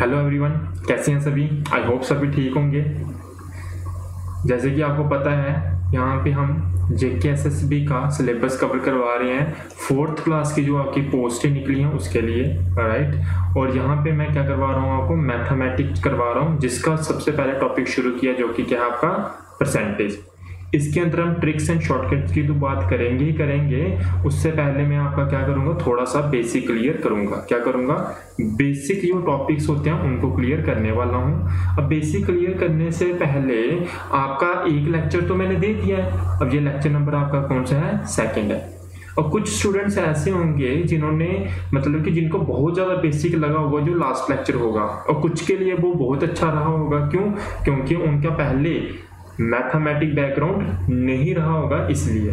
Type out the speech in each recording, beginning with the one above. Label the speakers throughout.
Speaker 1: Hello everyone, कैसे हैं सभी। आई होप सभी ठीक होंगे। जैसे कि आपको पता है, यहाँ पे हम जेके एसएसबी का सिलेबस कवर करवा रहे हैं 4th क्लास की जो आपकी पोस्टें निकली हैं उसके लिए, राइट। और यहाँ पे मैं क्या करवा रहा हूँ, आपको मैथमेटिक्स करवा रहा हूँ, जिसका सबसे पहले टॉपिक शुरू किया जो कि क्या है आपका परसेंटेज। इसके अंदर हम ट्रिक्स एंड शॉर्टकट्स की तो बात करेंगे ही करेंगे। उससे पहले मैं आपका क्या करूंगा, थोड़ा सा बेसिक क्लियर करूंगा। क्या करूंगा, बेसिक जो टॉपिक्स होते हैं उनको क्लियर करने वाला हूं। अब बेसिक क्लियर करने से पहले आपका एक लेक्चर तो मैंने दे दिया है। अब ये लेक्चर नंबर आपका कौन सा है, 2nd है। और कुछ स्टूडेंट्स ऐसे होंगे जिन्होंने मतलब कि जिनको बहुत ज़्यादा बेसिक लगा होगा जो लास्ट लेक्चर होगा, और कुछ के लिए वो बहुत अच्छा रहा होगा। क्यों? क्योंकि उनका पहले मैथमेटिक बैकग्राउंड नहीं रहा होगा, इसलिए।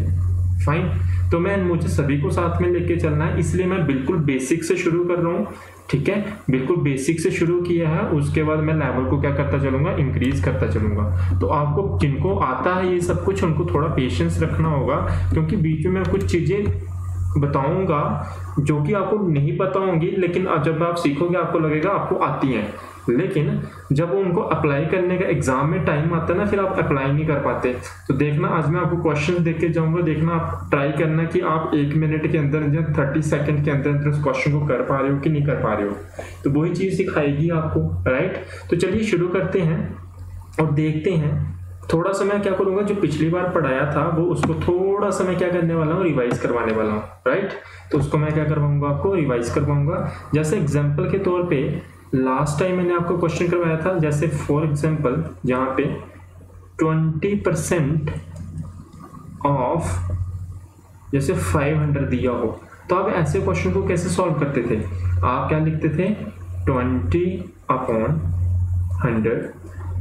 Speaker 1: फाइन, तो मुझे सभी को साथ में लेके चलना है, इसलिए मैं बिल्कुल बेसिक से शुरू कर रहा हूँ। ठीक है, बिल्कुल बेसिक से शुरू किया है, उसके बाद मैं लेवल को क्या करता चलूंगा, इंक्रीज करता चलूंगा। तो आपको जिनको आता है ये सब कुछ, उनको थोड़ा पेशेंस रखना होगा, क्योंकि बीच में मैं कुछ चीजें बताऊंगा जो कि आपको नहीं पता होंगी, लेकिन जब आप सीखोगे आपको लगेगा आपको आती हैं। लेकिन जब उनको अप्लाई करने का एग्जाम में टाइम आता है ना, फिर आप अप्लाई नहीं कर पाते। तो देखना, आज मैं आपको क्वेश्चन देख के जाऊंगा, देखना आप ट्राई करना कि आप 1 मिनट के अंदर या 30 सेकंड के अंदर अंदर उस क्वेश्चन को कर पा रहे हो कि नहीं कर पा रहे हो। तो वही चीज सिखाएगी आपको, राइट। तो चलिए शुरू करते हैं और देखते हैं। थोड़ा सा मैं क्या करूंगा, जो पिछली बार पढ़ाया था वो उसको थोड़ा सा मैं क्या करने वाला हूँ, रिवाइज करवाने वाला हूँ, राइट। तो उसको मैं क्या करवाऊंगा, आपको रिवाइज करवाऊंगा। जैसे एग्जाम्पल के तौर पे लास्ट टाइम मैंने आपको क्वेश्चन करवाया था, जैसे फॉर एग्जाम्पल जहाँ पे 20% ऑफ जैसे 500 दिया हो, तो आप ऐसे क्वेश्चन को कैसे सॉल्व करते थे। आप क्या लिखते थे, 20/100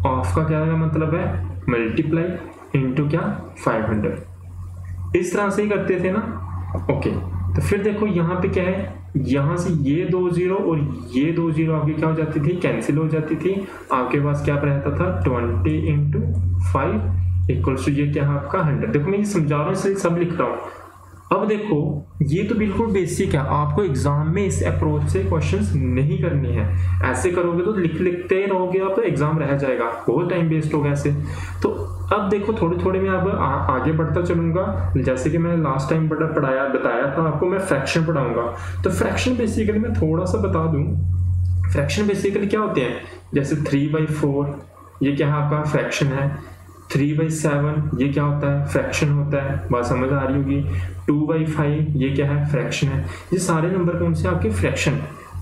Speaker 1: ऑफ का क्या मतलब है, मल्टीप्लाई इनटू क्या, 500। इस तरह से ही करते थे ना। ओके, तो फिर देखो यहाँ पे क्या है, यहाँ से ये 2 0 और ये 2 0 आपकी क्या हो जाती थी, कैंसिल हो जाती थी। आपके पास क्या रहता था, 20 × 5 इक्वल्स टू ये क्या है आपका 100। देखो मैं ये समझा रहा हूँ इसलिए सब लिख रहा हूँ। अब देखो ये तो बिल्कुल बेसिक है, आपको एग्जाम में इस अप्रोच से क्वेश्चंस नहीं करनी है। ऐसे करोगे तो लिखते रहोगे आप, तो एग्जाम रह जाएगा, बहुत टाइम वेस्ट होगा ऐसे। तो अब देखो थोड़े थोड़े मैं अब आगे बढ़ता चलूंगा। जैसे कि मैं लास्ट टाइम बताया था आपको, मैं फ्रैक्शन पढ़ाऊंगा। तो फ्रैक्शन बेसिकली मैं थोड़ा सा बता दूं, फ्रैक्शन बेसिकली क्या होते हैं। जैसे 3/4 ये क्या है आपका फ्रैक्शन है। 3/7 ये क्या होता है, फ्रैक्शन होता है, बात समझ आ रही होगी। 2/5 ये क्या है, फ्रैक्शन है। ये सारे नंबर कौन से आपके, फ्रैक्शन।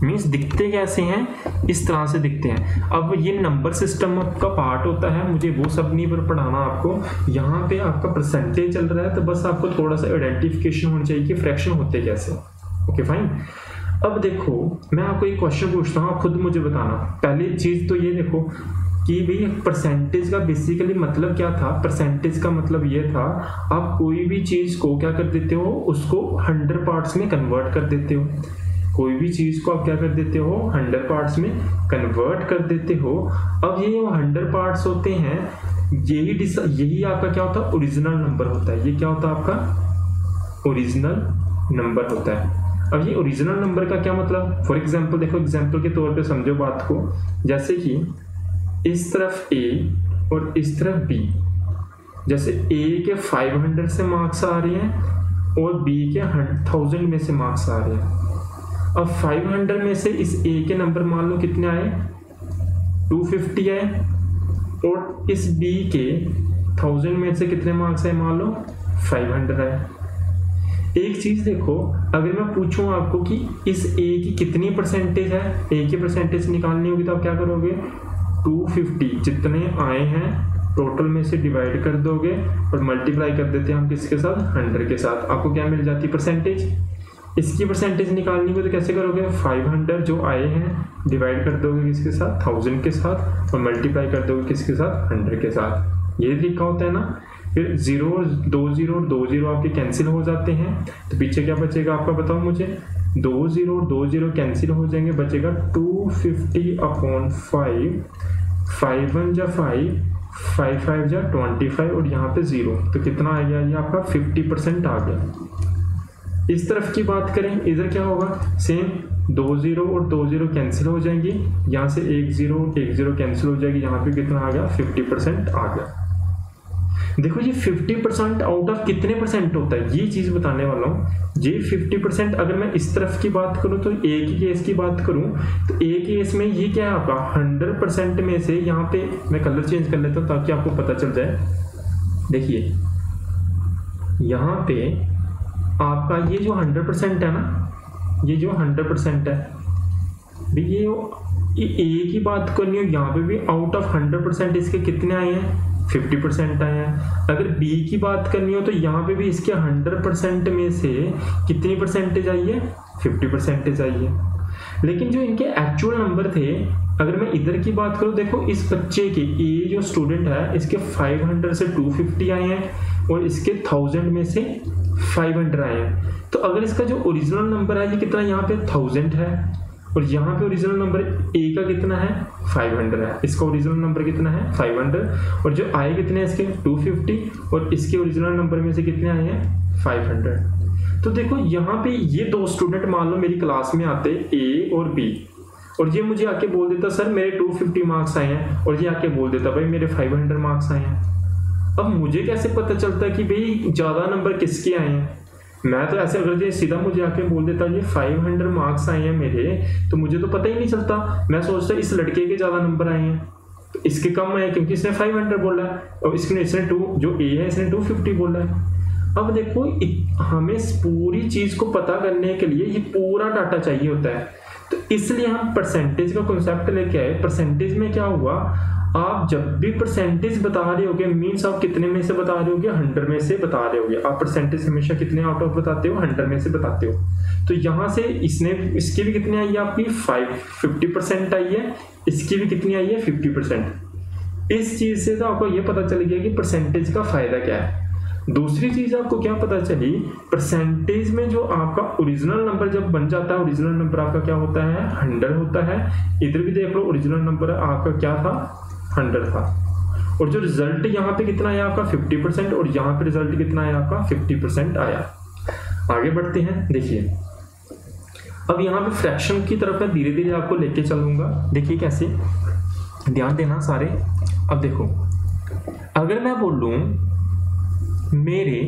Speaker 1: मीन्स दिखते कैसे हैं, इस तरह से दिखते हैं। अब ये नंबर सिस्टम का पार्ट होता है, मुझे वो सब नहीं पर पढ़ाना आपको। यहाँ पे आपका परसेंटेज चल रहा है, तो बस आपको थोड़ा सा आइडेंटिफिकेशन होनी चाहिए कि फ्रैक्शन होते कैसे। Okay fine. अब देखो मैं आपको एक क्वेश्चन पूछता हूँ, आप खुद मुझे बताना। पहली चीज तो ये देखो कि भाई परसेंटेज का बेसिकली मतलब क्या था। परसेंटेज का मतलब ये था, आप कोई भी चीज को क्या कर देते हो, उसको 100 पार्ट्स में कन्वर्ट कर देते हो। कोई भी चीज को आप क्या कर देते हो, 100 पार्ट्स में कन्वर्ट कर देते हो। अब ये 100 पार्ट्स होते हैं, यही आपका क्या होता है, ओरिजिनल नंबर होता है। ये क्या होता है आपका, ओरिजिनल नंबर होता है। अब ये ओरिजिनल नंबर का क्या मतलब, फॉर एग्जाम्पल देखो, एग्जाम्पल के तौर पे समझो बात को। जैसे कि इस तरफ A और इस तरफ B, जैसे A के 500 से मार्क्स आ रहे हैं और B के 1000 में से मार्क्स आ रहे हैं। अब 500 में से इस A के नंबर मान लो कितने आए, 250 आए, और इस B के 1000 में से कितने मार्क्स आए, मान लो 500 आए। एक चीज देखो, अगर मैं पूछूं आपको कि इस A की कितनी परसेंटेज है, A की परसेंटेज निकालनी होगी, तो आप क्या करोगे, 250 जितने आए हैं टोटल में से डिवाइड कर दोगे और मल्टीप्लाई कर देते हैं हम किसके साथ, 100 के साथ। आपको क्या मिल जाती है, परसेंटेज। इसकी परसेंटेज निकालनी हो तो कैसे करोगे, 500 जो आए हैं डिवाइड कर दोगे किसके साथ, 1000 के साथ, और मल्टीप्लाई कर दोगे किसके साथ, 100 के साथ। ये तरीका होता है ना। फिर 0 और 2 0 आपके कैंसिल हो जाते हैं, तो पीछे क्या बचेगा आपका, बताओ मुझे। 2 0 कैंसिल हो जाएंगे, बचेगा 250/5, 5 1 जा 5, 5 5 जा 25, और यहाँ पे 0, तो कितना आ गया, ये आपका 50% आ गया। इस तरफ की बात करें, इधर क्या होगा, सेम 2 0 और 2 0 कैंसिल हो जाएंगी, यहाँ से 1 0 1 0 कैंसिल हो जाएगी, यहाँ पे कितना आ गया 50% आ गया। देखो ये 50% आउट ऑफ कितने परसेंट होता है ये चीज बताने वाला हूँ। ये 50% अगर मैं इस तरफ की बात करूँ तो एक ही केस की बात करूँ तो एक केस में ये क्या है आपका 100% में से, यहाँ पे मैं कलर चेंज कर लेता हूँ ताकि आपको पता चल जाए। देखिए यहाँ पे आपका ये जो 100% है ना, ये जो 100% है भी, ये ए की बात करनी हो, यहाँ पे भी आउट ऑफ 100% इसके कितने आए हैं 50% आए हैं। अगर बी की बात करनी हो तो यहाँ पे भी इसके 100% में से कितनी परसेंटेज आई है 50% आई है। लेकिन जो इनके एक्चुअल नंबर थे, अगर मैं इधर की बात करूँ, देखो इस बच्चे के ए जो स्टूडेंट है इसके 500 से 250 आए हैं और इसके 1000 में से 500 आए हैं। तो अगर इसका जो ओरिजिनल नंबर है ये कितना, यहाँ पे 1000 है और यहाँ पे ओरिजिनल नंबर ए का कितना है 500 है, इसका ओरिजिनल नंबर कितना है 500 और जो आए कितने हैं इसके 250 और इसके ओरिजिनल नंबर में से कितने आए हैं 500। तो देखो यहाँ पे ये दो स्टूडेंट मान लो मेरी क्लास में आते ए और बी, और ये मुझे आके बोल देता सर मेरे 250 मार्क्स आए हैं, और ये आके बोल देता भाई मेरे 500 मार्क्स आए हैं। अब मुझे कैसे पता चलता कि भाई ज़्यादा नंबर किसके आए हैं? मैं तो ऐसे अगर ये सीधा मुझे आके बोल देता ये 500 मार्क्स आए हैं मेरे, तो मुझे तो पता ही नहीं चलता। मैं सोचता इस लड़के के ज़्यादा नंबर आए हैं तो इसके कम आए क्योंकि इसने 500 बोला है और इसने 2 जो ए है इसने 250 बोला है। अब देखो हमें पूरी चीज़ को पता करने के लिए ये पूरा डाटा चाहिए होता है, तो इसलिए हम परसेंटेज का कॉन्सेप्ट लेके आए। परसेंटेज में क्या हुआ, आप जब भी परसेंटेज बता रहे होगे मीन्स आप कितने में से बता रहे होगे 100 में से बता रहे होगे। आप परसेंटेज हमेशा कितने आउट ऑफ बताते हो 100 में से बताते हो। तो यहाँ से इसकी भी कितनी आई है आपकी 50% आई है, इसकी भी कितनी आई है 50%। इस चीज से तो आपको ये पता चल गया कि परसेंटेज का फायदा क्या है। दूसरी चीज आपको क्या पता चली, परसेंटेज में जो आपका ओरिजिनल नंबर जब बन जाता है, ओरिजिनल नंबर आपका क्या होता है 100 होता है। इधर भी देख लो ओरिजिनल नंबर आपका क्या था 100 था, और जो रिजल्ट यहाँ पे कितना आया आपका 50% और यहाँ पे रिजल्ट कितना आया आपका 50% आया। आगे बढ़ते हैं। देखिए अब यहाँ पे फ्रैक्शन की तरफ मैं धीरे धीरे आपको लेके चलूंगा। देखिए कैसे, ध्यान देना सारे। अब देखो अगर मैं बोलूं मेरे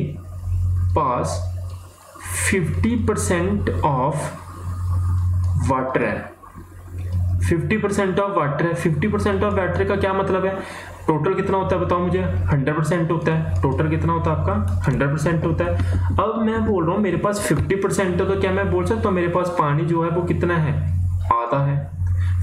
Speaker 1: पास 50% ऑफ वाटर है, 50% ऑफ वाटर है। 50% ऑफ वाटर का क्या मतलब है, टोटल कितना होता है बताओ मुझे 100% होता है। टोटल कितना होता है आपका 100% होता है। अब मैं बोल रहा हूँ मेरे पास 50% है, तो क्या मैं बोल सकता हूँ मेरे पास पानी जो है वो कितना है आधा है।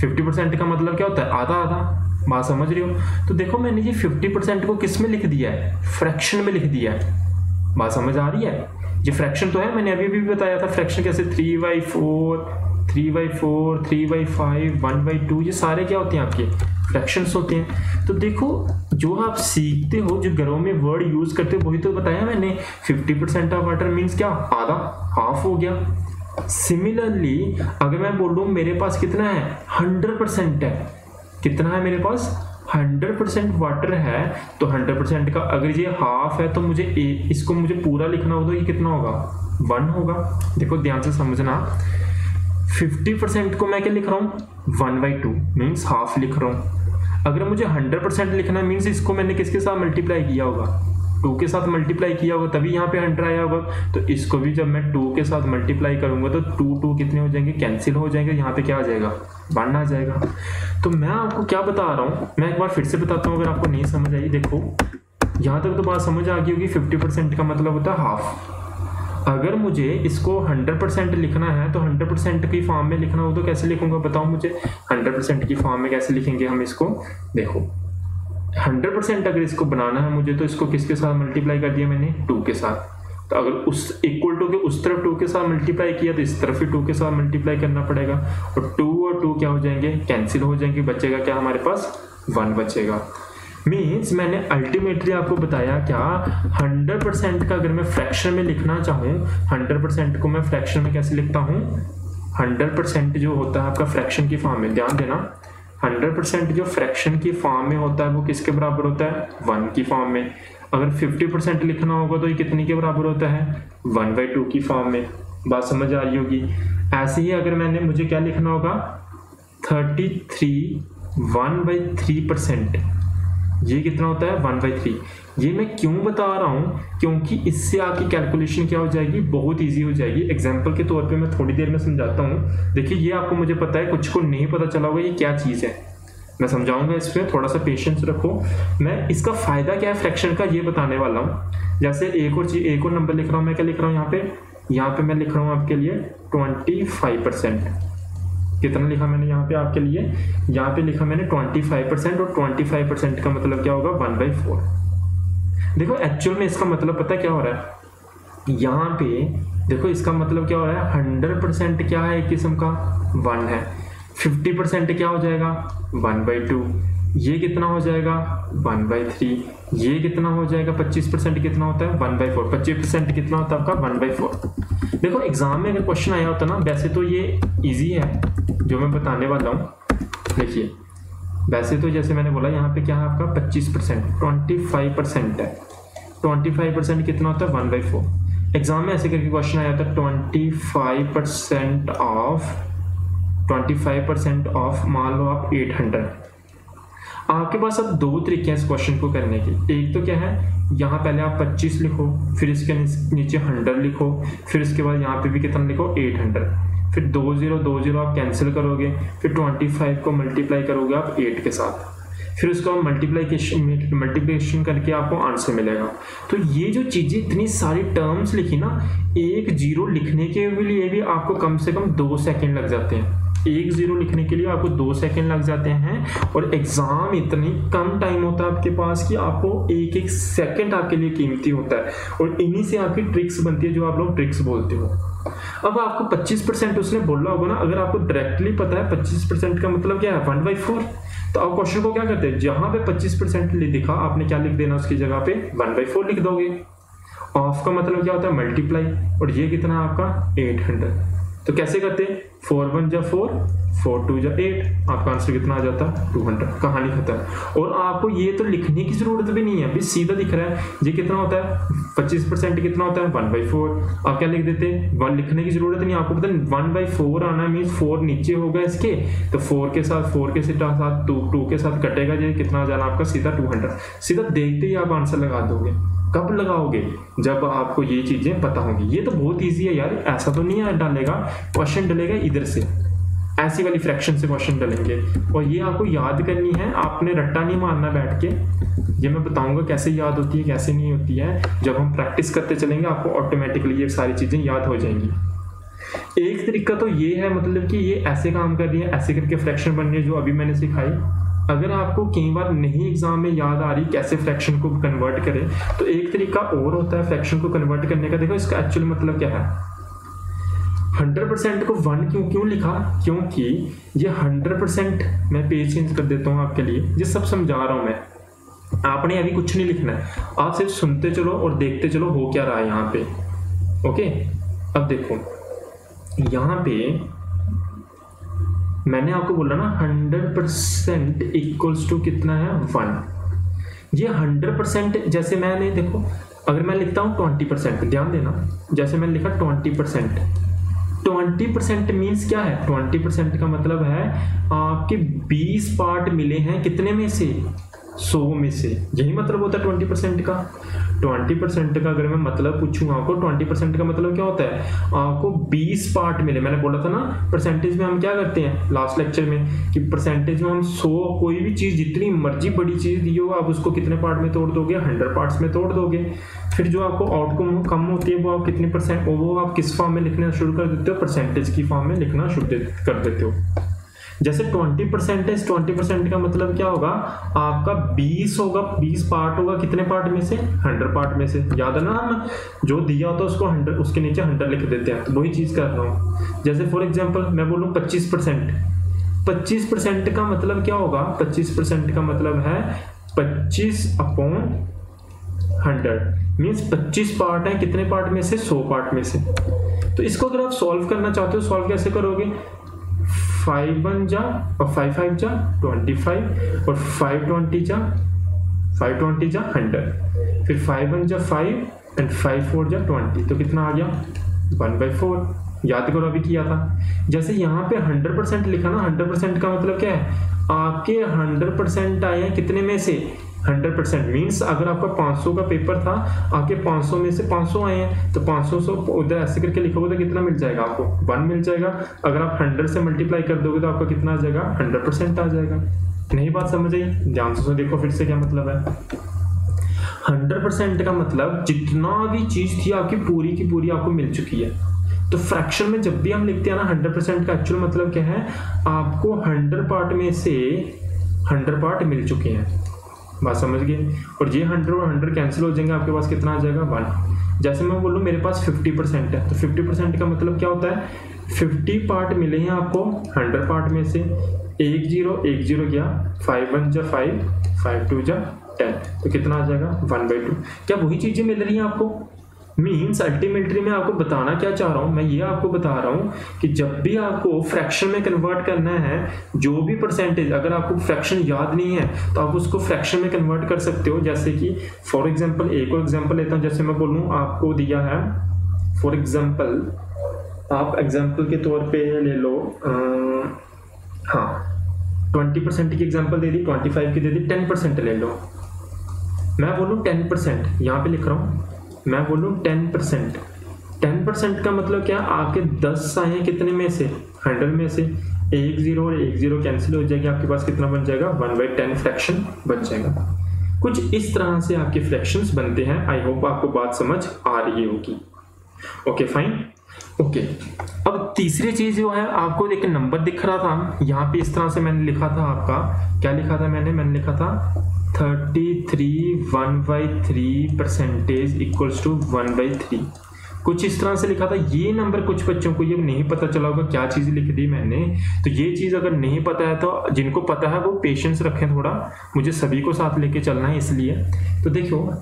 Speaker 1: 50% का मतलब क्या होता है आधा आधा, बात समझ रही हो। तो देखो मैंने ये 50% को किस में लिख दिया है, फ्रैक्शन में लिख दिया है। बात समझ आ रही है। ये फ्रैक्शन तो है, मैंने अभी भी बताया था फ्रैक्शन कैसे 3/4 3/4 3/5 1/2 ये सारे क्या होते हैं आपके फ्रैक्शंस होते हैं। तो देखो जो आप सीखते हो, जो घरों में वर्ड यूज करते हो वही तो बताया मैंने। 50% ऑफ वाटर मीन्स क्या आधा, हाफ हो गया। सिमिलरली अगर मैं बोलूँ मेरे पास कितना है 100% है, कितना है मेरे पास 100% वाटर है, तो 100% का अगर ये हाफ है तो मुझे इसको मुझे पूरा लिखना होगा तो ये कितना होगा 1 होगा। देखो ध्यान से समझना, 50% को मैं क्या लिख रहा हूँ 1/2 मीन्स हाफ लिख रहा हूँ। अगर मुझे 100% लिखना है मीन्स इसको मैंने किसके साथ मल्टीप्लाई किया होगा 2 के साथ मल्टीप्लाई किया होगा, तभी यहाँ पे 100 आया होगा। तो इसको भी जब मैं 2 के साथ मल्टीप्लाई करूंगा तो 2 कितने हो जाएंगे कैंसिल हो जाएंगे, यहाँ पे क्या आ जाएगा 1 आ जाएगा। तो मैं आपको क्या बता रहा हूँ, मैं एक बार फिर से बताता हूँ अगर आपको नहीं समझ आई। देखो यहाँ तक तो बात समझ आ गई होगी। 50% का मतलब होता है हाफ। अगर मुझे इसको 100% लिखना है तो 100% की फॉर्म में लिखना हो तो कैसे लिखूंगा बताओ मुझे। 100% की फॉर्म में कैसे लिखेंगे हम इसको, देखो 100% अगर इसको बनाना है मुझे तो इसको किसके साथ मल्टीप्लाई कर दिया मैंने 2 के साथ। तो अगर उस इक्वल टू के उस तरफ 2 के साथ मल्टीप्लाई किया तो इस तरफ भी 2 के साथ मल्टीप्लाई करना पड़ेगा, और 2 क्या हो जाएंगे कैंसिल हो जाएंगे, बचेगा क्या हमारे पास 1 बचेगा। मीन्स मैंने अल्टीमेटली आपको बताया क्या 100% का अगर मैं फ्रैक्शन में लिखना चाहूँ, 100% को मैं फ्रैक्शन में कैसे लिखता हूँ, 100% जो होता है आपका फ्रैक्शन की फॉर्म में, ध्यान देना 100% जो फ्रैक्शन की फॉर्म में होता है वो किसके बराबर होता है 1 की फॉर्म में। अगर 50% लिखना होगा तो ये कितनी के बराबर होता है 1/2 की फॉर्म में। बात समझ आ रही होगी। ऐसे ही अगर मुझे क्या लिखना होगा 33 1/3%, ये कितना होता है 1/3। ये मैं क्यों बता रहा हूँ, क्योंकि इससे आपकी कैलकुलेशन क्या हो जाएगी, बहुत इजी हो जाएगी। एग्जांपल के तौर पे मैं थोड़ी देर में समझाता हूँ। देखिए ये आपको मुझे पता है, कुछ को नहीं पता चला होगा ये क्या चीज़ है, मैं समझाऊंगा इस पर, थोड़ा सा पेशेंस रखो। मैं इसका फायदा क्या है फ्रैक्शन का ये बताने वाला हूँ। जैसे एक और नंबर लिख रहा हूँ मैं, क्या लिख रहा हूँ यहाँ पे मैं लिख रहा हूँ आपके लिए 25%। कितना लिखा मैंने यहाँ पे आपके लिए, यहाँ पे लिखा मैंने 25%, और 25% का मतलब क्या होगा 1/4। देखो एक्चुअल में इसका मतलब पता है क्या हो रहा है, यहाँ पे देखो इसका मतलब क्या हो रहा है, 100% क्या है, एक किस्म का 1 है, 50% क्या हो जाएगा 1/2, ये कितना हो जाएगा 1/3, ये कितना हो जाएगा 25% कितना होता है 1/4, 25% कितना होता है आपका 1/4। देखो एग्जाम में अगर क्वेश्चन आया होता ना, वैसे तो ये इजी है जो मैं बताने वाला हूँ। देखिए वैसे तो जैसे मैंने बोला यहाँ पे क्या है आपका 25%, 25% है, 25% कितना होता है 1/4। एग्जाम में ऐसे करके क्वेश्चन आया था 25% ऑफ मान लो आप 800। आपके पास अब दो तरीके हैं इस क्वेश्चन को करने के। एक तो क्या है, यहाँ पहले आप 25 लिखो, फिर इसके नीचे 100 लिखो, फिर इसके बाद यहाँ पे भी कितना लिखो 800, फिर 2 0 आप कैंसिल करोगे, फिर 25 को मल्टीप्लाई करोगे आप 8 के साथ, फिर उसको मल्टीप्लिकेशन करके आपको आंसर मिलेगा। तो ये जो चीज़ें इतनी सारी टर्म्स लिखी ना, एक जीरो लिखने के लिए भी आपको कम से कम 2 सेकेंड लग जाते हैं। एक जीरो लिखने के लिए आपको 2 सेकेंड लग जाते हैं, और एग्जाम इतनी कम टाइम होता है आपके पास कि आपको एक एक सेकेंड आपके लिए कीमती होता है, और इन्हीं से आपकी ट्रिक्स बनती है जो आप लोग ट्रिक्स बोलते हो। अब आपको 25% उसने बोला होगा ना, अगर आपको डायरेक्टली पता है 25% का मतलब क्या है 1/4, तो आप क्वेश्चन को क्या करते हैं, जहां पे 25% दिखा आपने क्या लिख देना, उसकी जगह पे 1/4 लिख दोगे। ऑफ का मतलब क्या होता है मल्टीप्लाई, और ये कितना है आपका 800। तो कैसे करते हैं, 4 1 जा 4, 4 2 जा 8, आपका आंसर कितना आ जाता है 200, कहानी खत्म। और आपको ये तो लिखने की जरूरत भी नहीं है, अभी सीधा दिख रहा है ये कितना होता है 25% कितना होता है 1/4। आप क्या लिख देते हैं, 1 लिखने की जरूरत नहीं, आपको पता है 1/4 आना मीन्स 4 नीचे होगा इसके, तो 4 के साथ 2 के साथ कटेगा, ये कितना आ जाना आपका सीधा 200। सीधा देखते ही आप आंसर लगा दोगे। कब लगाओगे, जब आपको ये चीजें पता होंगी। ये तो बहुत इजी है यार, ऐसा तो नहीं है डालेगा क्वेश्चन, डलेगा इधर से, ऐसी वाली फ्रैक्शन से क्वेश्चन डलेंगे, और ये आपको याद करनी है, आपने रट्टा नहीं मारना बैठ के। ये मैं बताऊंगा कैसे याद होती है कैसे नहीं होती है, जब हम प्रैक्टिस करते चलेंगे आपको ऑटोमेटिकली ये सारी चीजें याद हो जाएंगी। एक तरीका तो ये है, मतलब कि ये ऐसे काम कर रही है, ऐसे करके फ्रैक्शन बन रही है जो अभी मैंने सिखाई। अगर आपको कई बार नहीं एग्जाम में याद आ रही कैसे फ्रैक्शन को कन्वर्ट करें, तो एक तरीका और होता है फ्रैक्शन को कन्वर्ट करने का। देखो इसका एक्चुअल मतलब क्या है, 100% को 1 क्यों लिखा, क्योंकि ये 100%, मैं पेज चेंज कर देता हूँ आपके लिए, ये सब समझा रहा हूँ मैं, आपने अभी कुछ नहीं लिखना है, आप सिर्फ सुनते चलो और देखते चलो हो क्या रहा है यहाँ पे। ओके, अब देखो यहाँ पे मैंने आपको बोला ना 100% इक्वल्स टू कितना है 1। ये 100% जैसे मैंने देखो, अगर मैं लिखता हूँ 20%, ध्यान देना, जैसे मैंने लिखा 20% मीन्स क्या है, 20% का मतलब है आपके 20 पार्ट मिले हैं कितने में से, 100 में से, यही मतलब होता है 20% का। 20% का अगर मैं मतलब पूछूंगा आपको, 20% का मतलब क्या होता है, आपको 20 पार्ट मिले। मैंने बोला था ना परसेंटेज में हम क्या करते हैं लास्ट लेक्चर में, कि परसेंटेज में हम 100, कोई भी चीज़ जितनी मर्जी बड़ी चीज़ दी हो, आप उसको कितने पार्ट में तोड़ दोगे, 100 पार्ट्स में तोड़ दोगे। फिर जो आपको आउटकम कम होती है वो आप कितने परसेंट, वो आप किस फॉर्म में लिखना शुरू कर देते हो, परसेंटेज की फॉर्म में लिखना शुरू कर देते हो। जैसे 20% है, 20% का मतलब क्या होगा, आपका 20 होगा, 20 पार्ट होगा कितने पार्ट में से, 100 पार्ट में से। याद है ना, हम जो दिया होता है उसको 100, उसके नीचे 100 लिख देते हैं, तो वही चीज़ कर रहा हूँ। जैसे फॉर एग्जांपल मैं बोलूँ 25% का मतलब क्या होगा, 25% का मतलब है 25/100 मीन्स 25 पार्ट है कितने पार्ट में से, 100 पार्ट में से। तो इसको अगर आप सॉल्व करना चाहते हो, सॉल्व कैसे करोगे, 5 1 जा और 5 5 जा 25, और 5 20 जा 100, फिर 5 1 जा 5 एंड 5 4 जा 20, तो कितना आ गया 1/4। याद करो अभी किया था। जैसे यहाँ पे 100% लिखा ना, 100% का मतलब क्या है, आपके 100% आए हैं कितने में से, 100% मीन्स अगर आपका 500 का पेपर था, आपके 500 में से 500 आए हैं, तो 500 उधर ऐसे करके लिखोगे तो कितना मिल जाएगा आपको, 1 मिल जाएगा। अगर आप 100 से मल्टीप्लाई कर दोगे तो आपका कितना आ जाएगा, 100% आ जाएगा। नहीं बात समझ आई, ध्यान से देखो फिर से क्या मतलब है। 100% का मतलब जितना भी चीज थी आपकी पूरी की पूरी आपको मिल चुकी है। तो फ्रैक्शन में जब भी हम लिखते हैं ना 100% का एक्चुअल मतलब क्या है, आपको 100 पार्ट में से 100 पार्ट मिल चुके हैं, बात समझ गए। और ये 100 और 100 कैंसिल हो जाएंगे, आपके पास कितना आ जाएगा 1। जैसे मैं बोलूँ मेरे पास 50% है, तो 50% का मतलब क्या होता है, 50 पार्ट मिले हैं आपको 100 पार्ट में से, 1 0 गया, 5 1 जा 5, 5 2 जा 10, तो कितना आ जाएगा 1/2। क्या वही चीजें मिल रही हैं आपको? मीन्स अल्टीमेटली मैं आपको बताना क्या चाह रहा हूँ, मैं ये आपको बता रहा हूँ कि जब भी आपको फ्रैक्शन में कन्वर्ट करना है, जो भी परसेंटेज, अगर आपको फ्रैक्शन याद नहीं है तो आप उसको फ्रैक्शन में कन्वर्ट कर सकते हो। जैसे कि फॉर एग्जांपल एक और एग्जांपल लेता हूँ, जैसे मैं बोलूँ आपको दिया है फॉर एग्जांपल, आप एग्जांपल के तौर पे ले लो, हाँ 20% की एग्जांपल दे दी, 25 की दे दी, 10% ले लो। मैं बोलूँ 10%, यहाँ पे लिख रहा हूँ, मैं बोलूँ 10%। 10% का मतलब क्या, आपके 10 आए हैं कितने में से, 100 में से, 1 0 और 1 0 कैंसिल हो जाएगी, आपके पास कितना बन जाएगा 1/10 फ्रैक्शन बन जाएगा। कुछ इस तरह से आपके फ्रैक्शंस बनते हैं। आई होप आपको बात समझ आ रही होगी। Okay fine. ओके, अब तीसरी चीज जो है, आपको एक नंबर दिख रहा था यहाँ पे, इस तरह से मैंने लिखा था, आपका क्या लिखा था मैंने लिखा था 33 1/3% इक्वल्स टू 1/3, कुछ इस तरह से लिखा था। ये नंबर कुछ बच्चों को ये नहीं पता चला होगा क्या चीज लिख दी मैंने, तो ये चीज अगर नहीं पता है तो जिनको पता है वो पेशेंस रखें थोड़ा, मुझे सभी को साथ लेके चलना है इसलिए। तो देखो,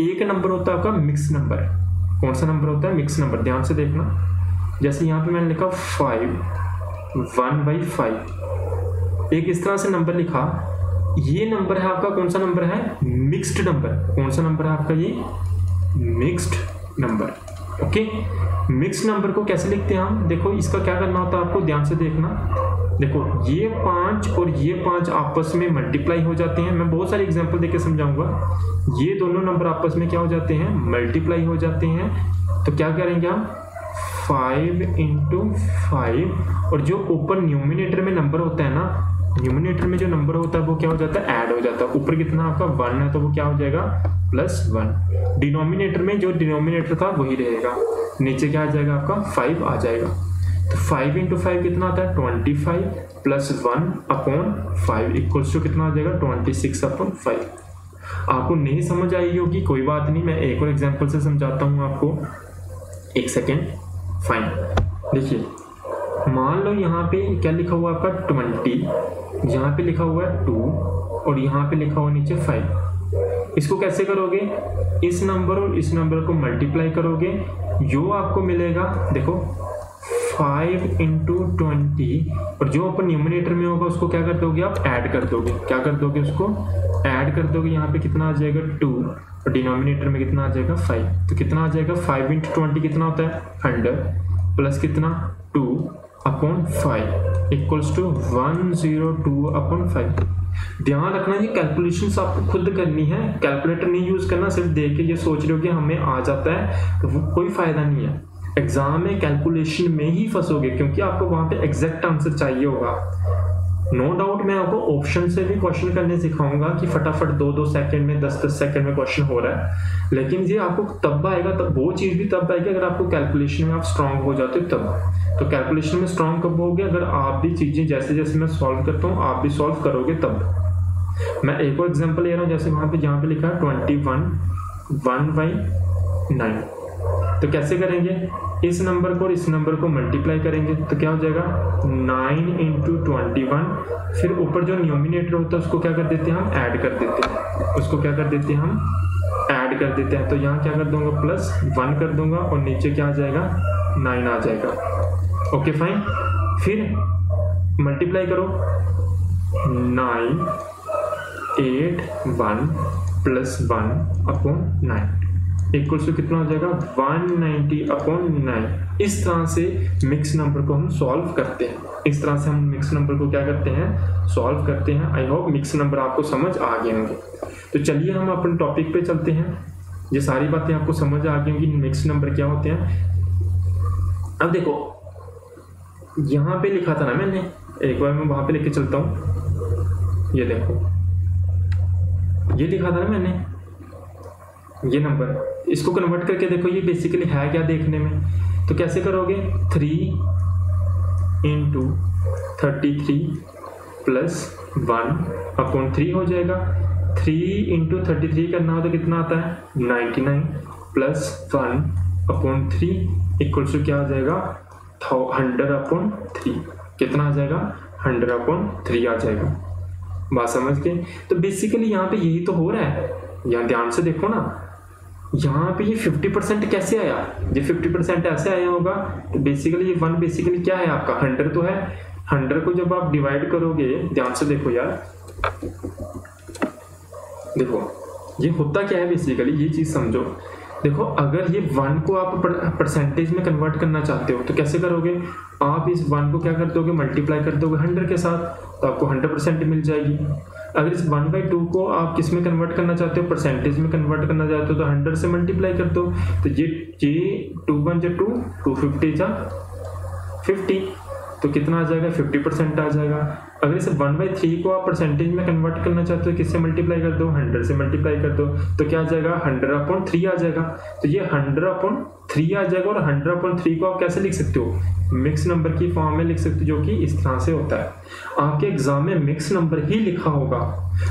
Speaker 1: एक नंबर होता है आपका मिक्स नंबर। कौन सा नंबर होता है, मिक्स नंबर, ध्यान से देखना। जैसे यहाँ पे मैंने लिखा 5 1/5, एक इस तरह से नंबर लिखा, ये नंबर है आपका कौन सा नंबर है, मिक्स्ड नंबर। कौन सा नंबर है आपका, ये mixed number. Okay, mixed number को कैसे लिखते हैं हम, देखो इसका क्या करना होता है आपको, ध्यान से देखना। देखो ये 5 और ये 5 आपस में मल्टीप्लाई हो जाते हैं। मैं बहुत सारे एग्जांपल देके समझाऊंगा। ये दोनों नंबर आपस में क्या हो जाते हैं, मल्टीप्लाई हो जाते हैं। तो क्या करेंगे हम, 5 × 5, और जो ऊपर न्यूमिनेटर में नंबर होता है ना, न्यूमिनेटर में जो नंबर होता है वो क्या हो जाता है, ऐड हो जाता है। ऊपर कितना आपका 1 है तो वो क्या हो जाएगा +1। डिनोमिनेटर में जो डिनोमिनेटर था वही रहेगा, नीचे क्या आ जाएगा आपका 5 आ जाएगा। तो 5 × 5 कितना आता है 25 + 1/5 इक्वल्स टू कितना आ जाएगा 26/5। आपको नहीं समझ आई होगी, कोई बात नहीं, मैं एक और एग्जांपल से समझाता हूँ आपको, एक सेकेंड। फाइन, देखिए मान लो यहाँ पे क्या लिखा हुआ आपका 20, यहाँ पे लिखा हुआ है 2 और यहाँ पे लिखा हुआ नीचे 5। इसको कैसे करोगे, इस नंबर और इस नंबर को मल्टीप्लाई करोगे, जो आपको मिलेगा देखो 5 × 20, और जो अपन न्यूमिनेटर में होगा उसको क्या कर दोगे आप, ऐड कर दोगे। क्या कर दोगे, उसको ऐड कर दोगे। यहाँ पे कितना आ जाएगा 2 और डिनोमिनेटर में कितना आ जाएगा 5। तो कितना आ जाएगा 5 × 20 कितना होता है 100 प्लस कितना 2/5 इक्वल्स टू 102/5। ध्यान रखना ये कैलकुलेशंस आपको खुद करनी है, कैलकुलेटर नहीं यूज करना। सिर्फ देख के ये सोच रहे हो कि हमें आ जाता है तो वो कोई फायदा नहीं है। एग्जाम में कैलकुलेशन में ही फंसोगे, क्योंकि आपको वहां पे एग्जैक्ट आंसर चाहिए होगा। नो डाउट मैं आपको ऑप्शन से भी क्वेश्चन करने सिखाऊंगा कि फटाफट 2-2 सेकंड में 10-10 सेकंड में क्वेश्चन हो रहा है, लेकिन ये आपको तब आएगा, तब वो चीज भी तब आएगी अगर आपको कैलकुलेशन में आप स्ट्रांग हो जाते हो तब। तो कैलकुलेशन में स्ट्रांग कब होगे, अगर आप भी चीजें जैसे जैसे मैं सॉल्व करता हूँ आप भी सॉल्व करोगे तब। मैं एक और एग्जाम्पल ले रहा हूँ, जैसे वहां पे जहाँ पे लिखा है 21 1/9। तो कैसे करेंगे, इस नंबर को और इस नंबर को मल्टीप्लाई करेंगे तो क्या हो जाएगा 9 × 21। फिर ऊपर जो न्यूमिनेटर होता है उसको क्या कर देते हैं हम, ऐड कर देते हैं। उसको क्या कर देते हैं हम, ऐड कर देते हैं। तो यहाँ क्या कर दूंगा +1 कर दूंगा और नीचे क्या आ जाएगा 9 आ जाएगा। ओके फाइन, फिर मल्टीप्लाई करो 9 8 1 + 1/9। इक्वल्स टू कितना हो जाएगा 190/9। इस तरह से मिक्स नंबर को हम सॉल्व करते हैं, इस तरह से हम मिक्स नंबर को क्या करते हैं, सॉल्व करते हैं। आई होप मिक्स नंबर आपको समझ आ गए होंगे। तो चलिए हम अपने टॉपिक पे चलते हैं। ये सारी बातें आपको समझ आ गई होंगी, मिक्स नंबर क्या होते हैं। अब देखो यहाँ पे लिखा था ना मैंने, एक बार मैं वहां पे लेके चलता हूँ। ये देखो, ये लिखा था ना मैंने, ये नंबर, इसको कन्वर्ट करके देखो ये बेसिकली है क्या देखने में। तो कैसे करोगे, 3 × 33 + 1/3 हो जाएगा। 3 × 33 करना हो तो कितना आता है 99 + 1/3 इक्वल्स टू क्या आ जाएगा 100/3। कितना आ जाएगा 100/3 आ जाएगा। बात समझ के। तो बेसिकली यहाँ पे यही तो हो रहा है। यहाँ ध्यान से देखो ना, यहाँ पे ये 50% कैसे आया, ये 50% ऐसे आया होगा। तो बेसिकली ये 1 बेसिकली क्या है आपका 100 तो है। 100 को जब आप डिवाइड करोगे, ध्यान से देखो यार, देखो ये होता क्या है बेसिकली, ये चीज समझो। देखो अगर ये 1 को आप परसेंटेज में कन्वर्ट करना चाहते हो तो कैसे करोगे, आप इस 1 को क्या कर दोगे, मल्टीप्लाई कर दोगे 100 के साथ, तो आपको 100% मिल जाएगी। अगर इस 1/2 को आप किस में कन्वर्ट करना चाहते हो, परसेंटेज में कन्वर्ट करना चाहते हो, तो 100 से मल्टीप्लाई कर दो। तो ये 2 × 1 = 2, 250 × 50, तो कितना आ जाएगा 50% आ जाएगा। अगर इसे 1/3 को आप परसेंटेज में कन्वर्ट करना चाहते हो, किससे मल्टीप्लाई कर दो, 100 से मल्टीप्लाई कर दो, तो क्या आ जाएगा 100/3 आ जाएगा। तो ये 100/3 आ जाएगा। और 100/3 को आप कैसे लिख सकते हो, मिक्स नंबर की फॉर्म में लिख सकते हो, जो कि इस तरह से होता है। आपके एग्जाम में मिक्स नंबर ही लिखा होगा।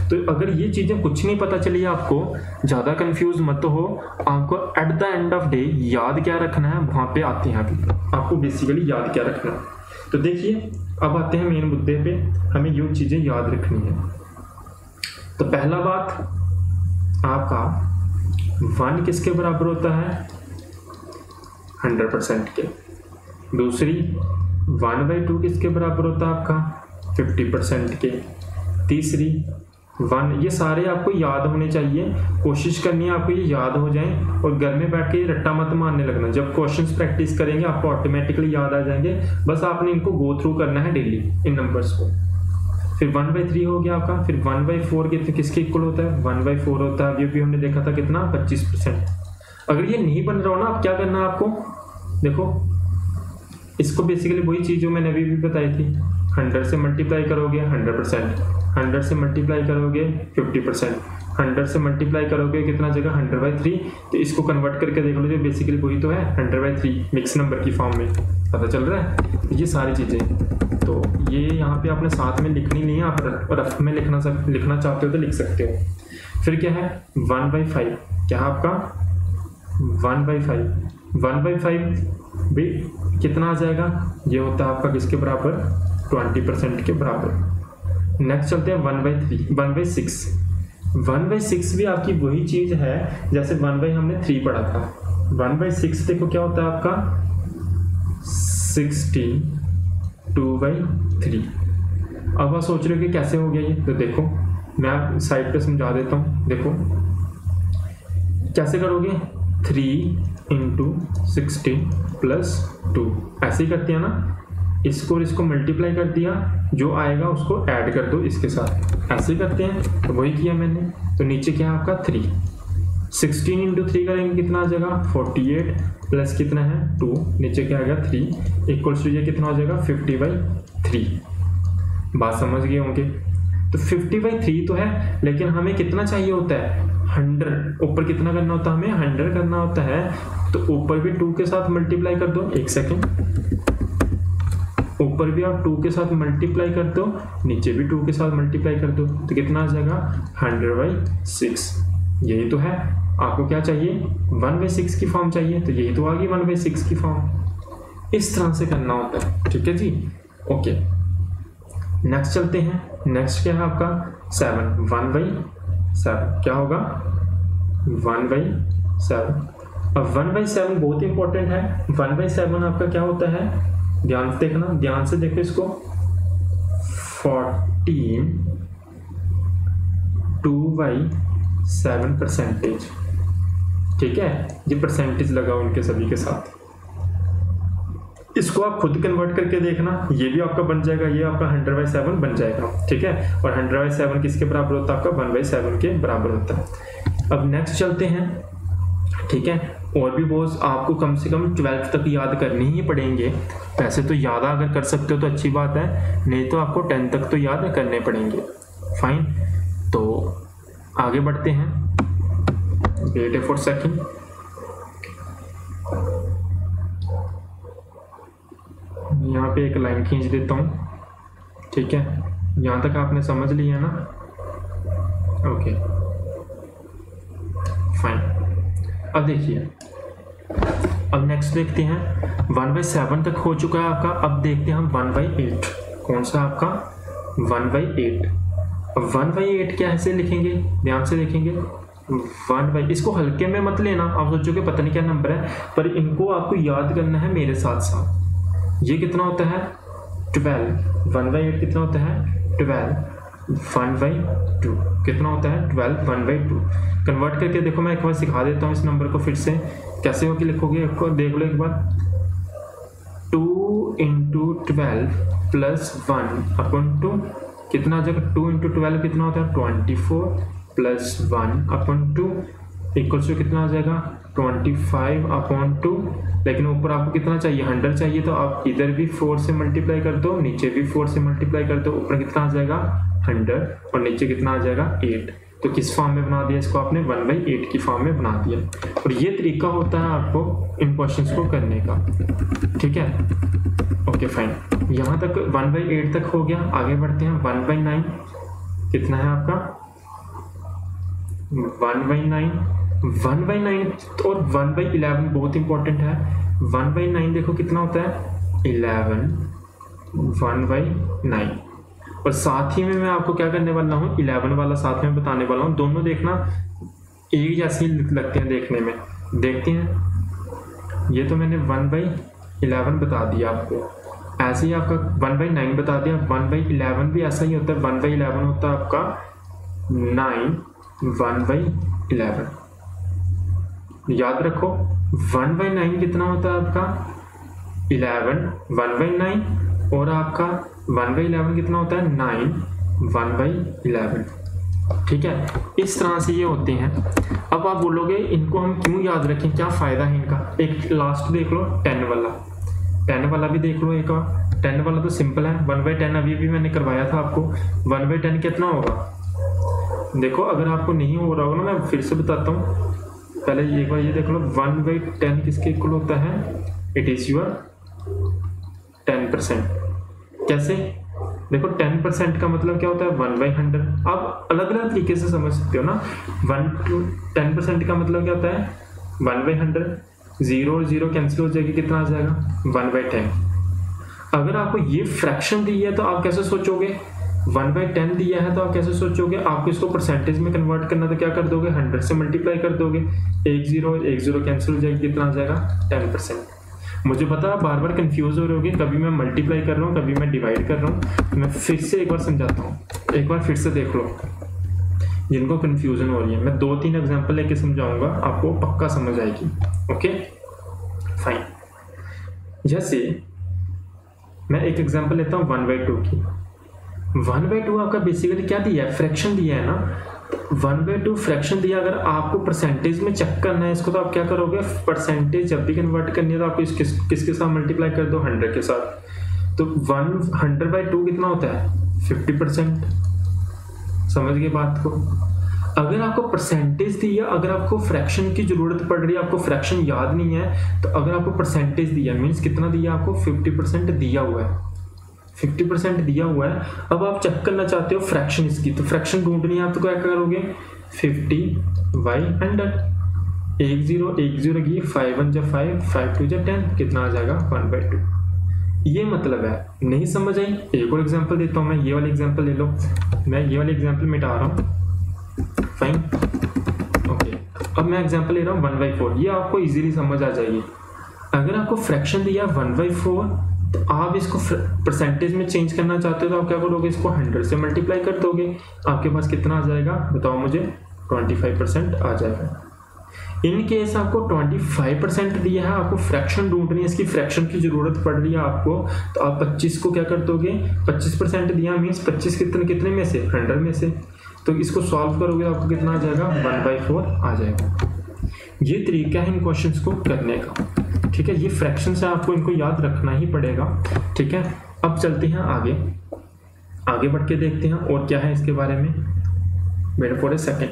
Speaker 1: तो अगर ये चीजें कुछ नहीं पता चली आपको, ज्यादा कंफ्यूज मत हो। आपको at the end of day याद क्या रखना है, वहां पे आते हैं अभी आपको बेसिकली याद क्या रखना है। तो देखिए अब आते हैं मेन मुद्दे पे, हमें ये चीजें याद रखनी है। तो पहला बात आपका 1 किसके बराबर होता है 100% के। दूसरी 1/2 किसके बराबर होता है आपका 50% के। तीसरी 1, ये सारे आपको याद होने चाहिए। कोशिश करनी है आपको ये याद हो जाएं, और घर में बैठ के रट्टा मत मारने लगना। जब क्वेश्चंस प्रैक्टिस करेंगे आपको ऑटोमेटिकली याद आ जाएंगे। बस आपने इनको गो थ्रू करना है डेली इन नंबर्स को। फिर 1/3 हो गया आपका। फिर 1/4 किसके इक्वल होता है 1/4 होता है। ये भी हमने देखा था कितना 25%। अगर ये नहीं बन रहा हो ना, आप क्या करना है आपको, देखो इसको बेसिकली वही चीज जो मैंने अभी भी बताई थी, 100 से मल्टीप्लाई करोगे 100%, 100 से मल्टीप्लाई करोगे 50%, 100 से मल्टीप्लाई करोगे कितना जगह 100/3। तो इसको कन्वर्ट करके देख लो, जो बेसिकली वही तो है 100/3 मिक्स नंबर की फॉर्म में। पता चल रहा है ये सारी चीज़ें। तो ये यहाँ पे आपने साथ में लिखनी नहीं है, आप रफ में लिखना चाहते हो तो लिख सकते हो। फिर क्या है 1/5, क्या है आपका 1/5 भी कितना आ जाएगा, ये होता है आपका किसके बराबर 20% के बराबर। नेक्स्ट चलते हैं 1/6। 1/6 भी आपकी वही चीज है जैसे 1/3 हमने पढ़ा था। 1/6 देखो क्या होता है आपका 16 2/3। अब आप सोच रहे हो कि कैसे हो गया ये, तो देखो मैं साइड पे समझा देता हूँ। देखो कैसे करोगे, 3 × 16 + 2 ऐसे ही करते हैं ना। इसको और इसको मल्टीप्लाई कर दिया, जो आएगा उसको ऐड कर दो इसके साथ, ऐसे ही करते हैं। तो वही किया मैंने। तो नीचे क्या है आपका 3, 16 × 3 करेंगे कितना आ जाएगा 48 प्लस कितना है 2, नीचे क्या आ गया 3 इक्वल्स टू ये कितना हो जाएगा 50/3। बात समझ गए होंगे। तो 50/3 तो है, लेकिन हमें कितना चाहिए होता है 100। ऊपर कितना करना होता है हमें 100 करना होता है। तो ऊपर भी 2 के साथ मल्टीप्लाई कर दो, एक सेकेंड, ऊपर भी आप 2 के साथ मल्टीप्लाई कर दो, नीचे भी 2 के साथ मल्टीप्लाई कर दो, तो कितना आ जाएगा 100/6। यही तो है। आपको क्या चाहिए 1/6 की फॉर्म चाहिए, तो यही तो आ गई 1/6 की फॉर्म। इस तरह से करना होता है, ठीक है जी, ओके। नेक्स्ट चलते हैं। नेक्स्ट क्या है आपका 7, 1/7 क्या होगा 1/7। अब 1/7 बहुत इंपॉर्टेंट है। 1/7 आपका क्या होता है, ध्यान से देखना, ध्यान से देखो इसको, 14 2/7%। ठीक है, ये परसेंटेज लगा उनके सभी के साथ। इसको आप खुद कन्वर्ट करके देखना, ये भी आपका बन जाएगा, ये आपका 100/7 बन जाएगा। ठीक है, और 100/7 किसके बराबर होता है? आपका 1/7 के बराबर होता है। अब नेक्स्ट चलते हैं। ठीक है, और भी बहुत आपको कम से कम 12th तक याद करनी ही पड़ेंगे। वैसे तो याद अगर कर सकते हो तो अच्छी बात है, नहीं तो आपको 10 तक तो याद करने पड़ेंगे। फाइन, तो आगे बढ़ते हैं। Wait a for second. यहाँ पे एक लाइन खींच देता हूँ। ठीक है, यहाँ तक आपने समझ लिया ना? Okay fine. अब देखिए, अब नेक्स्ट देखते हैं। 1/7 तक हो चुका है आपका। अब देखते हैं हम 1/8। कौन सा आपका? 1/8। अब 1/8 कैसे लिखेंगे? ध्यान से देखेंगे। 1/, इसको हल्के में मत लेना, आप सोचोगे पता नहीं क्या नंबर है, पर इनको आपको याद करना है मेरे साथ साथ। ये कितना होता है? 12। 1/8 कितना होता है? 12। 1/2 कितना होता है? 12। 1/2 कन्वर्ट करके देखो, मैं एक बार सिखा देता हूँ इस नंबर को फिर से कैसे हो कि लिखोगे। आपको देख लो एक बार। 2 × 12 + 1/2 कितना आ जाएगा? 2 × 12 कितना होता है? 24 + 1/2 इक्वल्स टू कितना आ जाएगा? 25/2। लेकिन ऊपर आपको कितना चाहिए? 100 चाहिए, तो आप इधर भी 4 से मल्टीप्लाई कर दो, नीचे भी 4 से मल्टीप्लाई कर दो। ऊपर कितना आ जाएगा? 100, और नीचे कितना आ जाएगा? 8। तो किस फॉर्म में बना दिया इसको आपने? 1/8 की फॉर्म में बना दिया। और ये तरीका होता है आपको इन क्वेश्चंस को करने का। ठीक है, ओके फाइन। यहाँ तक 1/8 तक हो गया। आगे बढ़ते हैं। 1/9 कितना है आपका? 1/9 और 1/11 बहुत इंपॉर्टेंट है। 1/9 देखो कितना होता है? 11। 1/9, और साथ ही में मैं आपको क्या करने वाला हूँ? 11 वाला साथ में बताने वाला हूँ। दोनों देखना एक जैसे ही लगते हैं देखने में। देखते हैं, ये तो मैंने 1/11 बता दिया आपको। ऐसे ही आपका 1/9 बता दिया। 1/11 भी ऐसा ही होता है। 1/11 होता है आपका 9। 1/11 याद रखो। 1/9 कितना होता है आपका? 11। 1/9 और आपका 1/11 कितना होता है? 9। 1/11। ठीक है, इस तरह से ये होते हैं। अब आप बोलोगे इनको हम क्यों याद रखें, क्या फ़ायदा है इनका? एक लास्ट देख लो, 10 वाला। 10 वाला भी देख लो एक बार। 10 वाला तो सिंपल है। 1/10 अभी भी मैंने करवाया था आपको। 1/10 कितना होगा? देखो, अगर आपको नहीं हो रहा होगा ना, मैं फिर से बताता हूँ। पहले एक बार ये देख लो। 1/10 किसके इक्वल होता है? It is your 10%। कैसे? देखो, 10% का मतलब क्या होता है? 1/100। आप अलग अलग तरीके से समझ सकते हो ना। 10% का मतलब क्या होता है? 1/100। 0 और 0 कैंसिल हो जाएगी, कितना आ जाएगा? 1/10। अगर आपको ये फ्रैक्शन दी है तो आप कैसे सोचोगे? 1/10 दिया है तो आप कैसे सोचोगे? आपको इसको परसेंटेज में कन्वर्ट करना, तो क्या कर दोगे? 100 से मल्टीप्लाई कर दोगे। 1 0 कैंसिल हो जाएगी, कितना आ जाएगा? 10%। मुझे पता है बार बार कंफ्यूज हो रहे होगे, कभी मैं मल्टीप्लाई कर रहा हूँ, कभी मैं डिवाइड कर रहा हूँ। मैं फिर से एक बार समझाता हूँ, एक बार फिर से देख लो जिनको कंफ्यूजन हो रही है। मैं 2-3 एग्जांपल लेके समझाऊंगा, आपको पक्का समझ आएगी। Okay fine. जैसे मैं एक एग्जांपल लेता हूँ 1/2 की। 1/2 आपका बेसिकली क्या दिया है? फ्रैक्शन दिया है ना। 1/2 फ्रैक्शन दिया। अगर आपको परसेंटेज में चेक करना है इसको, तो आप क्या करोगे? परसेंटेज जब भी कन्वर्ट करनी है तो आपको किसके साथ मल्टीप्लाई कर दो? 100 के साथ। तो 100/2 कितना होता है? 50%। समझ गए बात को? अगर आपको परसेंटेज दिया, अगर आपको फ्रैक्शन की जरूरत पड़ रही है, आपको फ्रैक्शन याद नहीं है, तो अगर आपको परसेंटेज दिया मीन्स कितना दिया आपको? 50% दिया हुआ है। 50% दिया हुआ है। अब आप चेक करना चाहते हो फ्रैक्शन इसकी, तो फ्रैक्शन ढूंढनी है आप, तो क्या करोगे? 50/100। 1 0 की 5 1 जा 5, 5 2 जा 10, कितना आ जाएगा? 1/2। ये मतलब है। नहीं समझ आई? एक और एग्जांपल देता हूँ मैं। ये वाली एग्जांपल ले लो। मैं ये वाली एग्जांपल मिटा रहा हूँ। Fine, okay. अब मैं एग्जांपल ले रहा हूँ 1/4। ये आपको इजीली समझ आ जाएगी। अगर आपको फ्रैक्शन दिया 1/4, तो आप इसको परसेंटेज में चेंज करना चाहते हो, तो आप क्या करोगे? इसको 100 से मल्टीप्लाई कर दोगे। आपके पास कितना आ जाएगा? बताओ मुझे। 25% आ जाएगा। इन केस आपको 25% दिया है, आपको फ्रैक्शन ढूंढनी है, इसकी फ्रैक्शन की जरूरत पड़ रही है आपको, तो आप 25 को क्या कर दोगे, 25% दिया मीन्स 25 कितने में से, 100 में से, तो इसको सॉल्व करोगे आपको कितना आ जाएगा, 1/4 आ जाएगा। ये तरीका है इन क्वेश्चंस को करने का, ठीक है। ये फ्रैक्शन है, आपको इनको याद रखना ही पड़ेगा, ठीक है। अब चलते हैं आगे बढ़ के देखते हैं और क्या है इसके बारे में। वेट फॉर ए सेकेंड,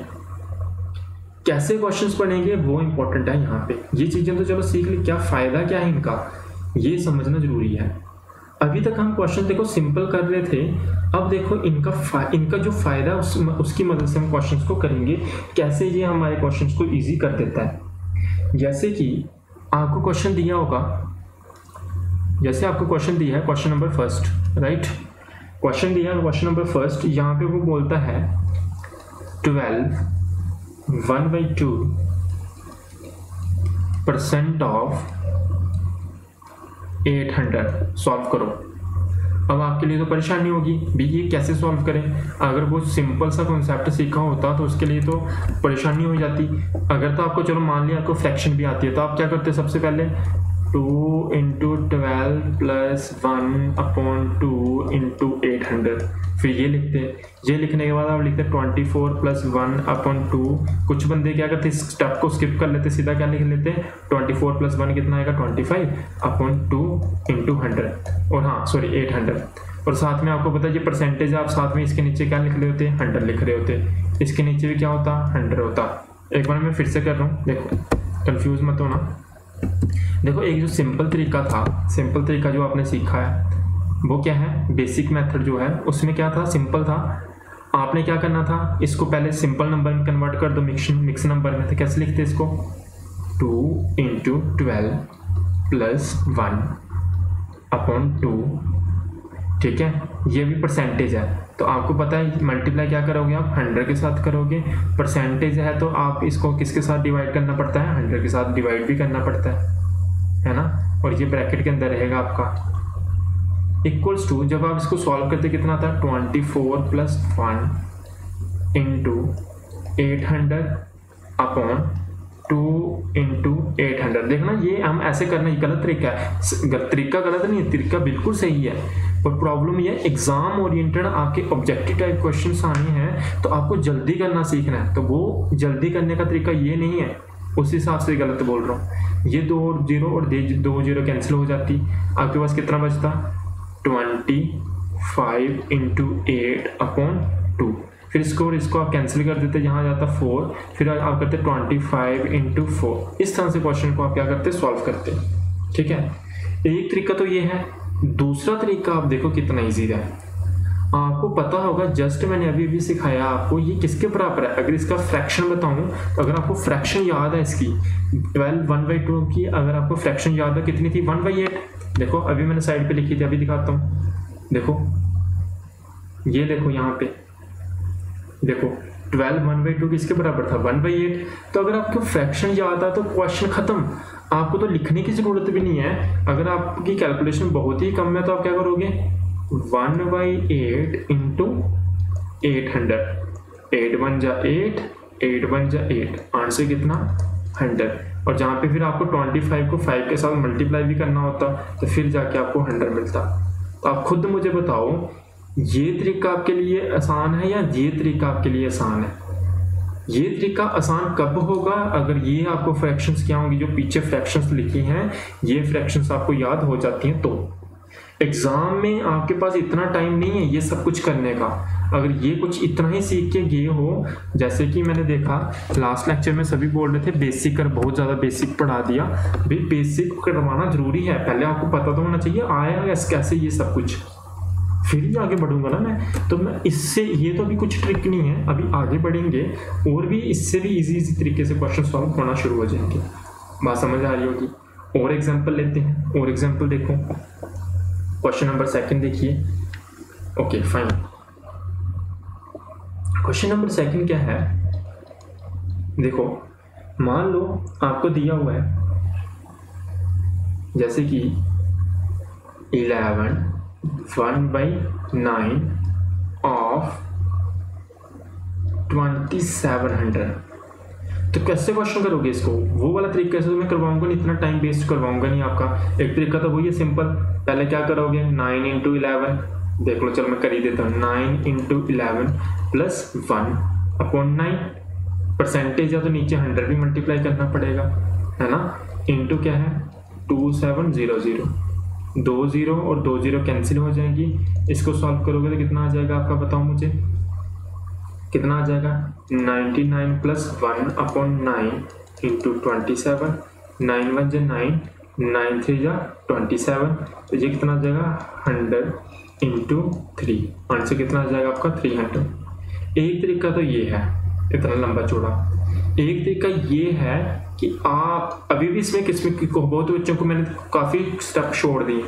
Speaker 1: कैसे क्वेश्चंस पढ़ेंगे वो इंपॉर्टेंट है यहाँ पे। ये चीजें तो चलो सीख ली, क्या फायदा क्या है इनका ये समझना जरूरी है। अभी तक हम क्वेश्चन देखो सिंपल कर रहे थे, अब देखो इनका जो फायदा उसकी मदद से हम क्वेश्चंस को करेंगे, कैसे ये हमारे क्वेश्चंस को इजी कर देता है। जैसे कि आपको क्वेश्चन दिया होगा, जैसे आपको क्वेश्चन दिया है question number first, right, question दिया है क्वेश्चन नंबर फर्स्ट, यहाँ पे वो बोलता है 12 1/2% ऑफ 800 सॉल्व करो। अब आपके लिए तो परेशानी होगी भी ये कैसे सॉल्व करें। अगर वो सिंपल सा कॉन्सेप्ट सीखा होता तो उसके लिए तो परेशानी हो जाती। अगर तो आपको चलो मान लिया आपको फ्रैक्शन भी आती है, तो आप क्या करते सबसे पहले 2 × 12 + 1/2 × 800, फिर ये लिखते हैं। ये लिखने के बाद आप लिखते हैं 24 + 1/2। कुछ बंदे क्या करते इस स्टेप को स्किप कर लेते, सीधा क्या लिख लेते हैं 24 + 1 कितना आएगा 25/2 × 100, और हाँ सॉरी 800। और साथ में आपको पता है ये परसेंटेज, आप साथ में इसके नीचे क्या लिख रहे होते हैं 100 लिख रहे होते, इसके नीचे भी क्या होता 100 होता। एक बार मैं फिर से कर रहा हूँ, देखो कंफ्यूज मत होना। देखो एक जो सिंपल तरीका जो आपने सीखा है वो क्या है, बेसिक मेथड जो है उसमें क्या था, सिंपल था। आपने क्या करना था, इसको पहले सिंपल नंबर में कन्वर्ट कर दो मिक्स नंबर में। तो कैसे लिखते हैं इसको 2 × 12 + 1/2, ठीक है। ये भी परसेंटेज है, तो आपको पता है मल्टीप्लाई क्या करोगे आप 100 के साथ करोगे। परसेंटेज है तो आप इसको किसके साथ डिवाइड करना पड़ता है, 100 के साथ डिवाइड भी करना पड़ता है ना। और ये ब्रैकेट के अंदर रहेगा आपका इक्वल्स टू, जब आप इसको सॉल्व करते कितना था 24 + 1 × 800/2 × 800। देखना ये हम ऐसे करना, ये गलत तरीका है। तरीका गलत नहीं है, तरीका बिल्कुल सही है, पर प्रॉब्लम ये एग्जाम ओरिएंटेड आपके ऑब्जेक्टिव टाइप क्वेश्चंस आने हैं तो आपको जल्दी करना सीखना है। तो वो जल्दी करने का तरीका ये नहीं है, उस हिसाब से गलत बोल रहा हूँ। ये 2 0 और 2 0 कैंसिल हो जाती, आपके पास कितना बचता 25 × 8/2। फिर इसको आप कैंसिल कर देते, यहाँ जाता 4, फिर आप करते 25 × 4। इस तरह से क्वेश्चन को आप क्या करते सॉल्व करते, ठीक है। एक तरीका तो ये है। दूसरा तरीका आप देखो कितना इजी है, आपको पता होगा जस्ट मैंने अभी सिखाया आपको ये किसके बराबर है। अगर इसका फ्रैक्शन बताऊं तो अगर आपको फ्रैक्शन याद है इसकी 12 1/2 की, अगर आपको फ्रैक्शन याद है कितनी थी 1/8। देखो अभी मैंने साइड पे लिखी थी, अभी दिखाता हूँ। देखो ये देखो यहाँ पे देखो 12 1/2 किसके बराबर था 1/8। तो अगर आपको फ्रैक्शन याद आ तो क्वेश्चन खत्म, आपको तो लिखने की जरूरत भी नहीं है। अगर आपकी कैलकुलेशन बहुत ही कम है तो आप क्या करोगे 1/8 × 800, 8 1 जा 8, 8 1 जा 8, आंसर कितना 100। और जहाँ पे फिर आपको 25 को 5 के साथ मल्टीप्लाई भी करना होता तो फिर जाके आपको 100 मिलता। तो आप खुद मुझे बताओ ये तरीका आपके लिए आसान है या ये तरीका आपके लिए आसान है। ये तरीका आसान कब होगा, अगर ये आपको फ्रैक्शंस क्या होंगी जो पीछे फ्रैक्शंस लिखी हैं ये फ्रैक्शंस आपको याद हो जाती हैं। तो एग्जाम में आपके पास इतना टाइम नहीं है ये सब कुछ करने का। अगर ये कुछ इतना ही सीख के गए हो, जैसे कि मैंने देखा लास्ट लेक्चर में सभी बोल रहे थे बेसिक कर, बहुत ज़्यादा बेसिक पढ़ा दिया। भाई बेसिक करवाना जरूरी है, पहले आपको पता तो होना चाहिए आया कैसे ये सब कुछ, फिर ही आगे बढ़ूंगा ना मैं। तो मैं इससे ये तो अभी कुछ ट्रिक नहीं है, अभी आगे बढ़ेंगे और भी इससे भी इजी तरीके से क्वेश्चन सॉल्व होना शुरू हो जाएंगे। बात समझ आ रही होगी। और एग्जाम्पल लेते हैं, और एग्जाम्पल देखो क्वेश्चन नंबर 2 देखिए। ओके फाइन, क्वेश्चन नंबर 2 क्या है, देखो मान लो आपको दिया हुआ है जैसे कि 11 1/9 ऑफ 2700। तो तो कैसे क्वेश्चन करोगे इसको? वो वाला तरीका से तो मैं करवाऊंगा नहीं, इतना टाइम वेस्ट करवाऊंगा नहीं आपका। एक तरीका तो वही है सिंपल, पहले क्या करोगे 9 × 11, देख लो चलो मैं कर ही देता हूँ, 9 × 11 + 1/9, परसेंटेज है तो नीचे 100 भी मल्टीप्लाई करना पड़ेगा, है ना, इंटू क्या है 2700, 2 0 और 2 0 कैंसिल हो जाएंगी। इसको सॉल्व करोगे तो कितना आ जाएगा आपका, बताओ मुझे कितना आ जाएगा, 99 + 1/9 इंटू 27, 9 1 = 9, 9 3 = 27, तो ये कितना आ जाएगा 100 इंटू 3, आंसर कितना आ जाएगा आपका 300। एक तरीका तो ये है इतना लंबा चौड़ा, एक तरीका ये है कि आप अभी भी इसमें किस्म को बहुत बच्चों को मैंने काफ़ी स्टेप छोड़ दिए,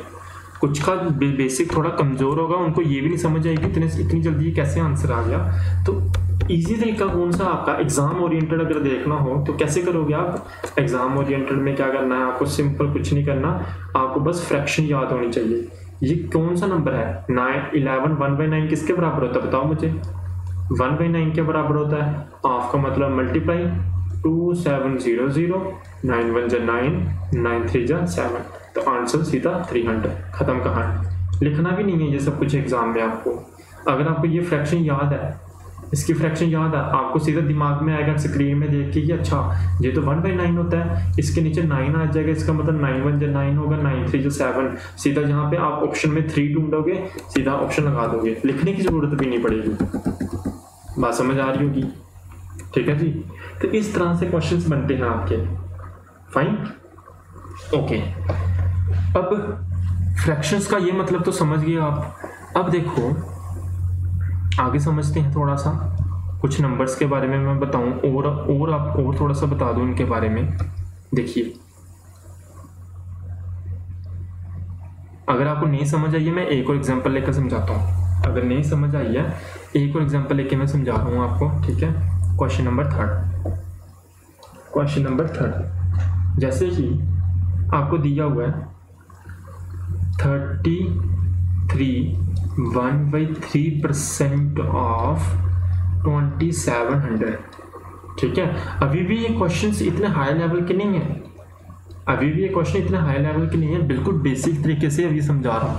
Speaker 1: कुछ का बेसिक थोड़ा कमज़ोर होगा, उनको ये भी नहीं समझ आएगी इतनी जल्दी ये कैसे आंसर आ गया। तो इजी तरीका कौन सा आपका, एग्जाम ओरिएंटेड अगर देखना हो तो कैसे करोगे आप? एग्जाम ओरिएंटेड में क्या करना है आपको, सिंपल कुछ नहीं करना, आपको बस फ्रैक्शन याद होनी चाहिए। ये कौन सा नंबर है 9 11 1/9 किसके बराबर होता है बताओ मुझे? 1/9 के बराबर होता है। हाफ का मतलब मल्टीप्लाई 2700, 9 1 = 9, 9 3 = 7, तो आंसर सीधा 300, खत्म कहानी। लिखना भी नहीं है ये सब कुछ एग्जाम में आपको। अगर आपको ये फ्रैक्शन याद है, इसकी फ्रैक्शन याद है, आपको सीधा दिमाग में आएगा स्क्रीन में देख के कि अच्छा ये तो 1/9 होता है, इसके नीचे 9 आ जाएगा, इसका मतलब 9 1 = 9 होगा, 9 3 = 7, सीधा जहाँ पे आप ऑप्शन में 3 ढूंढोगे सीधा ऑप्शन लगा दोगे, लिखने की जरूरत भी नहीं पड़ेगी। बात समझ आ रही होगी? ठीक है जी। तो इस तरह से क्वेश्चंस बनते हैं आपके। Fine, okay. अब फ्रैक्शंस का ये मतलब तो समझ गए आप। अब देखो आगे समझते हैं थोड़ा सा, कुछ नंबर्स के बारे में मैं बताऊं और थोड़ा सा बता दूं इनके बारे में। देखिए अगर आपको नहीं समझ आई है मैं एक और एग्जांपल लेकर समझाता हूं। अगर नहीं समझ आई है एक और एग्जांपल लेके मैं समझा रहा हूं आपको, ठीक है। क्वेश्चन नंबर थर्ड, जैसे कि आपको दिया हुआ है 33 1/3% ऑफ 2700, ठीक है। अभी भी ये क्वेश्चंस इतने हाई लेवल के नहीं है, बिल्कुल बेसिक तरीके से अभी समझा रहा हूँ।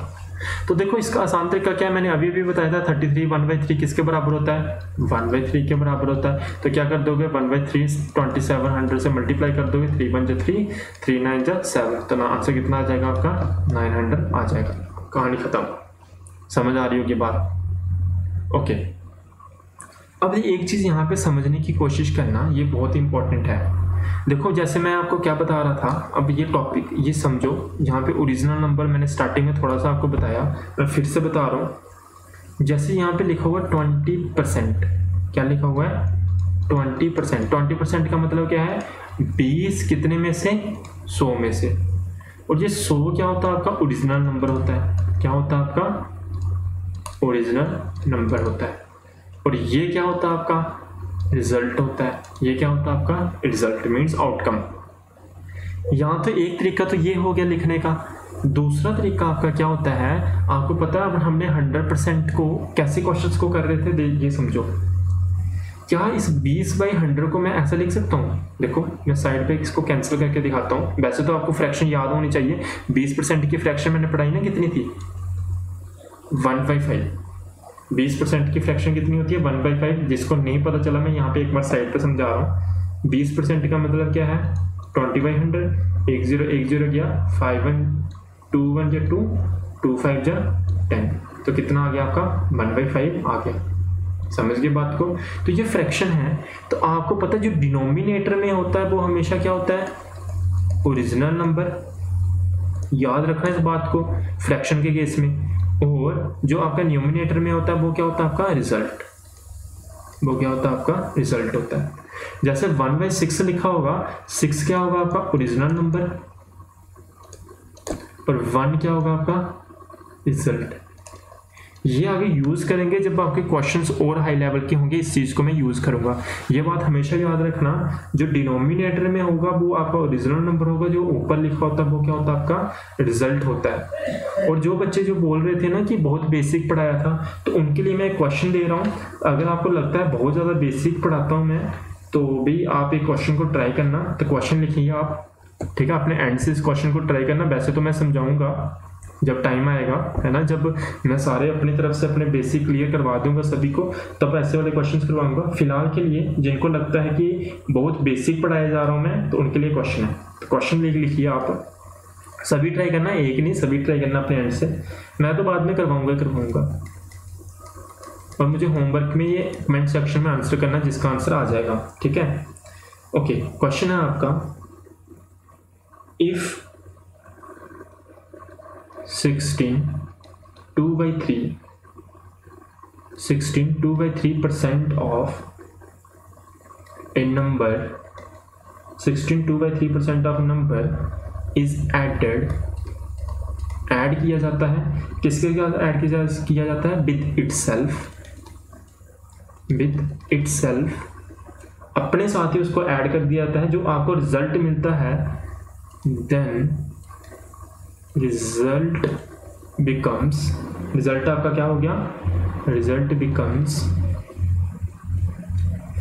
Speaker 1: तो देखो इसका आसान तरीका क्या है, मैंने अभी भी बताया था 33 1/3 किसके बराबर होता है, 1/3 के बराबर होता है। तो क्या कर दोगे 1/3 2700 से मल्टीप्लाई कर दोगे, 3 1 = 3, 3 9 = 7, तो आंसर कितना आ जाएगा आपका 900 आ जाएगा। कहानी खत्म। समझ आ रही होगी बात? ओके। अब एक चीज़ यहाँ पे समझने की कोशिश करना, ये बहुत इंपॉर्टेंट है। देखो जैसे मैं आपको क्या बता रहा था, अब ये टॉपिक ये समझो, यहाँ पे ओरिजिनल नंबर मैंने स्टार्टिंग में थोड़ा सा आपको बताया, मैं फिर से बता रहा हूँ। जैसे यहाँ पे लिखा हुआ 20%, क्या लिखा हुआ है 20%। 20% का मतलब क्या है 20 कितने में से 100 में से, और ये 100 क्या होता है आपका ओरिजिनल नंबर होता है। क्या होता है आपका ओरिजिनल नंबर होता है, और ये क्या होता है आपका रिजल्ट होता है। ये क्या होता है आपका रिजल्ट, मीन्स आउटकम। यहाँ तो एक तरीका तो ये हो गया लिखने का। दूसरा तरीका आपका क्या होता है, आपको पता है अब हमने 100% को कैसे क्वेश्चंस को कर रहे थे, ये समझो। क्या इस 20/100 को मैं ऐसा लिख सकता हूँ? देखो मैं साइड पे इसको कैंसिल करके दिखाता हूँ। वैसे तो आपको फ्रैक्शन याद होनी चाहिए। 20% की फ्रैक्शन मैंने पढ़ाई ना, कितनी थी 1/5। 20% की फ्रैक्शन कितनी होती है 1/5। जिसको नहीं पता चला मैं यहाँ पे एक बार साइड पे समझा रहा हूँ। 20% का मतलब क्या है 20/100, 1 0 1 0 गया, 5 1 2 1 = 2, 2 5 = 10, तो कितना आ गया आपका 1/5 आ गया। समझ गए बात को? तो ये फ्रैक्शन है। तो आपको पता है जो डिनोमिनेटर में होता है वो हमेशा क्या होता है ओरिजिनल नंबर, याद रखना इस बात को फ्रैक्शन के केस में। और जो आपका न्यूमिनेटर में होता है वो क्या होता है आपका रिजल्ट, वो क्या होता है आपका रिजल्ट होता है। जैसे 1/6 लिखा होगा, 6 क्या होगा आपका ओरिजिनल नंबर, और 1 क्या होगा आपका रिजल्ट। ये आगे यूज करेंगे जब आपके क्वेश्चंस और हाई लेवल के होंगे, इस चीज को मैं यूज करूंगा। ये बात हमेशा याद रखना, जो डिनोमिनेटर में होगा वो आपका ओरिजिनल नंबर होगा, जो ऊपर लिखा होता है वो क्या होता है आपका रिजल्ट होता है। और जो बच्चे जो बोल रहे थे ना कि बहुत बेसिक पढ़ाया था, तो उनके लिए मैं एक क्वेश्चन दे रहा हूँ। अगर आपको लगता है बहुत ज्यादा बेसिक पढ़ाता हूँ मैं, तो भी आप एक क्वेश्चन को ट्राई करना, तो क्वेश्चन लिखिए आप, ठीक है, अपने एंड से इस क्वेश्चन को ट्राई करना। वैसे तो मैं समझाऊंगा जब टाइम आएगा, है ना, जब मैं सारे अपनी तरफ से अपने बेसिक क्लियर करवा दूंगा सभी को, तब ऐसे वाले क्वेश्चंस करवाऊंगा। फिलहाल के लिए जिनको लगता है कि बहुत बेसिक पढ़ाया जा रहा हूँ मैं, तो उनके लिए क्वेश्चन है, तो क्वेश्चन लिखिए आप, सभी ट्राई करना, एक नहीं सभी ट्राई करना अपने एंड से। मैं तो बाद में करवाऊंगा और मुझे होमवर्क में ये कमेंट सेक्शन में आंसर करना जिसका आंसर आ जाएगा, ठीक है। ओके, क्वेश्चन है आपका, if 16 2/3% of a number, 16 2/3% of number is added, add किया जाता है, किसके साथ ऐड किया जाता है, विद इटसेल्फ, अपने साथ ही उसको ऐड कर दिया जाता है, जो आपको रिजल्ट मिलता है, देन रिजल्ट आपका क्या हो गया, result becomes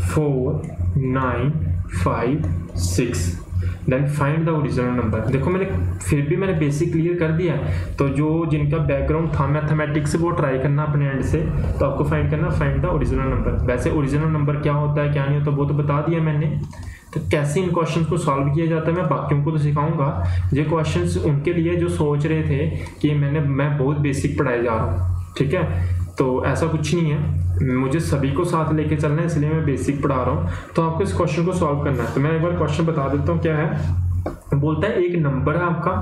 Speaker 1: 4956, then find the original number. देखो मैंने बेसिक क्लियर कर दिया है, तो जो जिनका बैकग्राउंड था मैथमेटिक्स से वो ट्राई करना अपने एंड से, तो आपको फाइंड द ओरिजिनल नंबर। वैसे ओरिजिनल नंबर क्या होता है क्या नहीं होता वो तो बता दिया मैंने, तो कैसे इन क्वेश्चंस को सॉल्व किया जाता है मैं बाकियों को तो सिखाऊंगा। ये क्वेश्चंस उनके लिए जो सोच रहे थे कि मैं बहुत बेसिक पढ़ाए जा रहा हूँ, ठीक है, तो ऐसा कुछ नहीं है, मुझे सभी को साथ लेके चलना है, इसलिए मैं बेसिक पढ़ा रहा हूँ। तो आपको इस क्वेश्चन को सॉल्व करना है, तो मैं एक बार क्वेश्चन बता देता हूँ क्या है। बोलता है एक नंबर है आपका,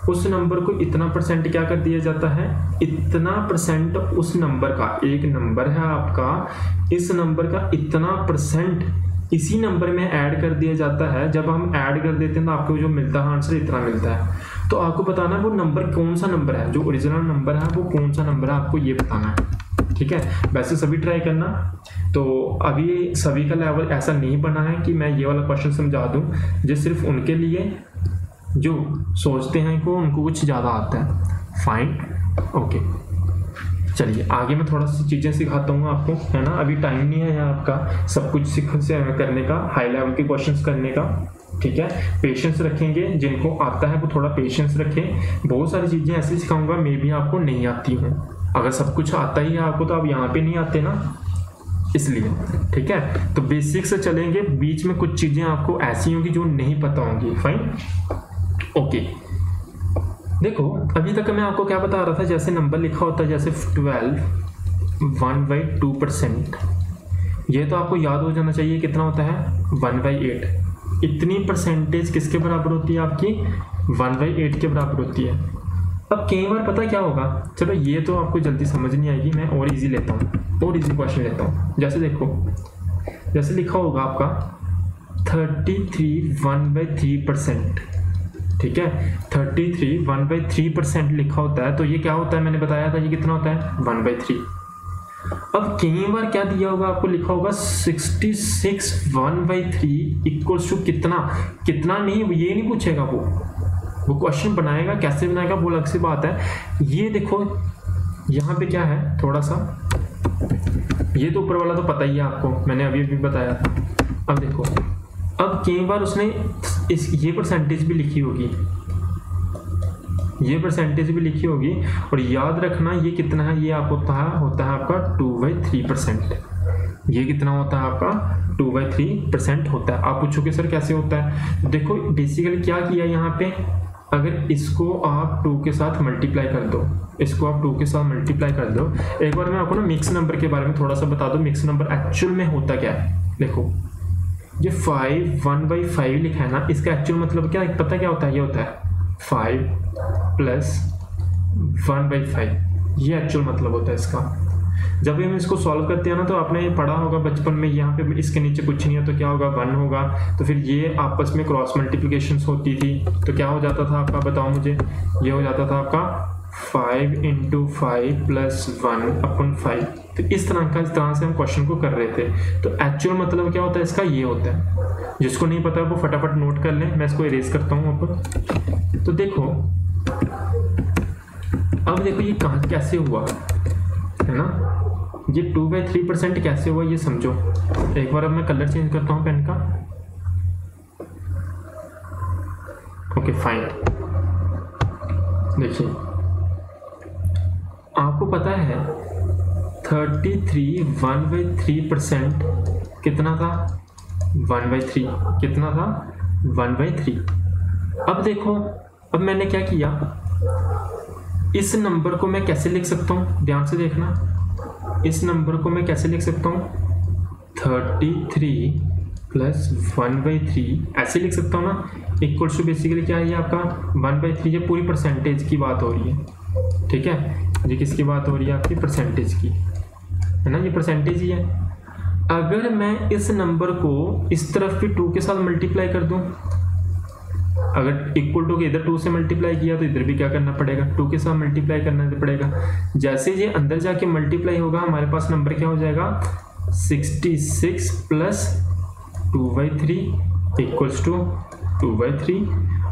Speaker 1: उस नंबर को इतना परसेंट क्या कर दिया जाता है, इतना परसेंट उस नंबर का, एक नंबर है आपका, इस नंबर का इतना परसेंट इसी नंबर में ऐड कर दिया जाता है। जब हम ऐड कर देते हैं तो आपको जो मिलता है आंसर इतना मिलता है। तो आपको बताना है वो नंबर कौन सा नंबर है, जो ओरिजिनल नंबर है वो कौन सा नंबर है, आपको ये बताना है, ठीक है। वैसे सभी ट्राई करना। तो अभी सभी का लेवल ऐसा नहीं बना है कि मैं ये वाला क्वेश्चन समझा दूं, जो सिर्फ उनके लिए जो सोचते हैं कि उनको कुछ ज़्यादा आता है। फाइन, ओके, चलिए आगे मैं थोड़ा सी चीज़ें सिखाता हूँ आपको, है ना। अभी टाइम नहीं है आपका सब कुछ करने का, हाई लेवल के क्वेश्चंस करने का, ठीक है। पेशेंस रखेंगे, जिनको आता है वो थोड़ा पेशेंस रखें। बहुत सारी चीज़ें ऐसी सिखाऊंगा मे भी आपको नहीं आती हूँ, अगर सब कुछ आता ही है आपको तो आप यहाँ पे नहीं आते ना, इसलिए, ठीक है। तो बेसिक से चलेंगे, बीच में कुछ चीज़ें आपको ऐसी होंगी जो नहीं पता होंगी। Fine, okay. देखो अभी तक मैं आपको क्या बता रहा था, जैसे नंबर लिखा होता है, जैसे 12 1/2%, ये तो आपको याद हो जाना चाहिए कितना होता है, 1/8। इतनी परसेंटेज किसके बराबर होती है आपकी, 1/8 के बराबर होती है। अब कई बार पता क्या होगा, चलो ये तो आपको जल्दी समझ नहीं आएगी, मैं और इजी लेता हूँ, और इजी क्वेश्चन लेता हूँ। जैसे देखो, जैसे लिखा होगा आपका 33 1/3%, ठीक है, 33 1/3% लिखा होता है, तो ये क्या होता है, मैंने बताया था ये कितना होता है, 1/3। अब कई बार क्या दिया होगा आपको, लिखा होगा 66 1/3 इक्वल्स टू कितना नहीं, ये नहीं पूछेगा वो क्वेश्चन बनाएगा, कैसे बनाएगा वो अलग सी बात है। ये देखो यहाँ पे क्या है, थोड़ा सा ये तो ऊपर वाला तो पता ही है आपको, मैंने अभी बताया था। अब देखो, अब कई बार उसने ये परसेंटेज भी लिखी होगी, ये परसेंटेज भी लिखी होगी, और याद रखना ये कितना है, ये आपको होता है आपका 2/3%। ये कितना होता है आपका, 2/3% होता है। आप पूछोगे सर कैसे होता है, देखो बेसिकली क्या किया यहाँ पे, अगर इसको आप 2 के साथ मल्टीप्लाई कर दो, इसको आप 2 के साथ मल्टीप्लाई कर दो। एक बार मैं आपको ना मिक्स नंबर के बारे में थोड़ा सा बता दूं, मिक्स नंबर एक्चुअल में होता क्या है। देखो ये 5 1/5 लिखा है ना, इसका एक्चुअल मतलब क्या है, पता क्या होता है, ये होता है 5 + 1/5, ये एक्चुअल मतलब होता है इसका। जब हम इसको सॉल्व करते हैं ना, तो आपने पढ़ा होगा बचपन में, यहाँ पे इसके नीचे कुछ नहीं है तो क्या होगा, 1 होगा, तो फिर ये आपस में क्रॉस मल्टीप्लिकेशन होती थी, तो क्या हो जाता था आपका, बताओ मुझे, ये हो जाता था आपका 5 × 5 + 1/5। तो इस तरह से हम क्वेश्चन को कर रहे थे। तो एक्चुअल मतलब क्या होता है इसका, ये होता है। जिसको नहीं पता वो फटाफट नोट कर लें, मैं इसको इरेज करता हूँ अब। तो देखो, अब देखो ये कहाँ कैसे हुआ है ना, ये 2/3% कैसे हुआ ये समझो। एक बार अब मैं कलर चेंज करता हूँ पेन का। ओके फाइन, देखिए आपको पता है 33 1/3% कितना था, 1/3 कितना था, 1/3। अब देखो, अब मैंने क्या किया, इस नंबर को मैं कैसे लिख सकता हूँ, ध्यान से देखना, इस नंबर को मैं कैसे लिख सकता हूँ, 33 प्लस 1/3 ऐसे लिख सकता हूँ ना, इक्वल्स टू बेसिकली क्या है ये आपका 1/3। ये पूरी परसेंटेज की बात हो रही है, ठीक है, ये किसकी बात हो रही है, आपकी परसेंटेज की, है ना, ये परसेंटेज ही है। अगर मैं इस नंबर को इस तरफ भी 2 के साथ मल्टीप्लाई कर दूं, अगर इक्वल टू के इधर 2 से मल्टीप्लाई किया तो इधर भी क्या करना पड़ेगा, 2 के साथ मल्टीप्लाई करना पड़ेगा। जैसे ये अंदर जाके मल्टीप्लाई होगा, हमारे पास नंबर क्या हो जाएगा, 66 प्लस 2/3 इक्वल्स टू 2/3।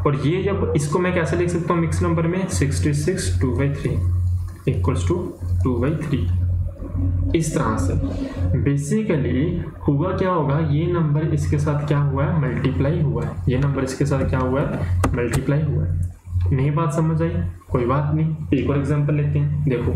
Speaker 1: और ये जब इसको मैं कैसे लिख सकता हूँ मिक्स नंबर में, 66 2/3 इक्वल्स टू 2/3। इस तरह से बेसिकली हुआ क्या होगा, ये नंबर इसके साथ क्या हुआ है, मल्टीप्लाई हुआ है, ये नंबर इसके साथ क्या हुआ है, मल्टीप्लाई हुआ है। नहीं बात समझ आई, कोई बात नहीं, एक और एग्जांपल लेते हैं। देखो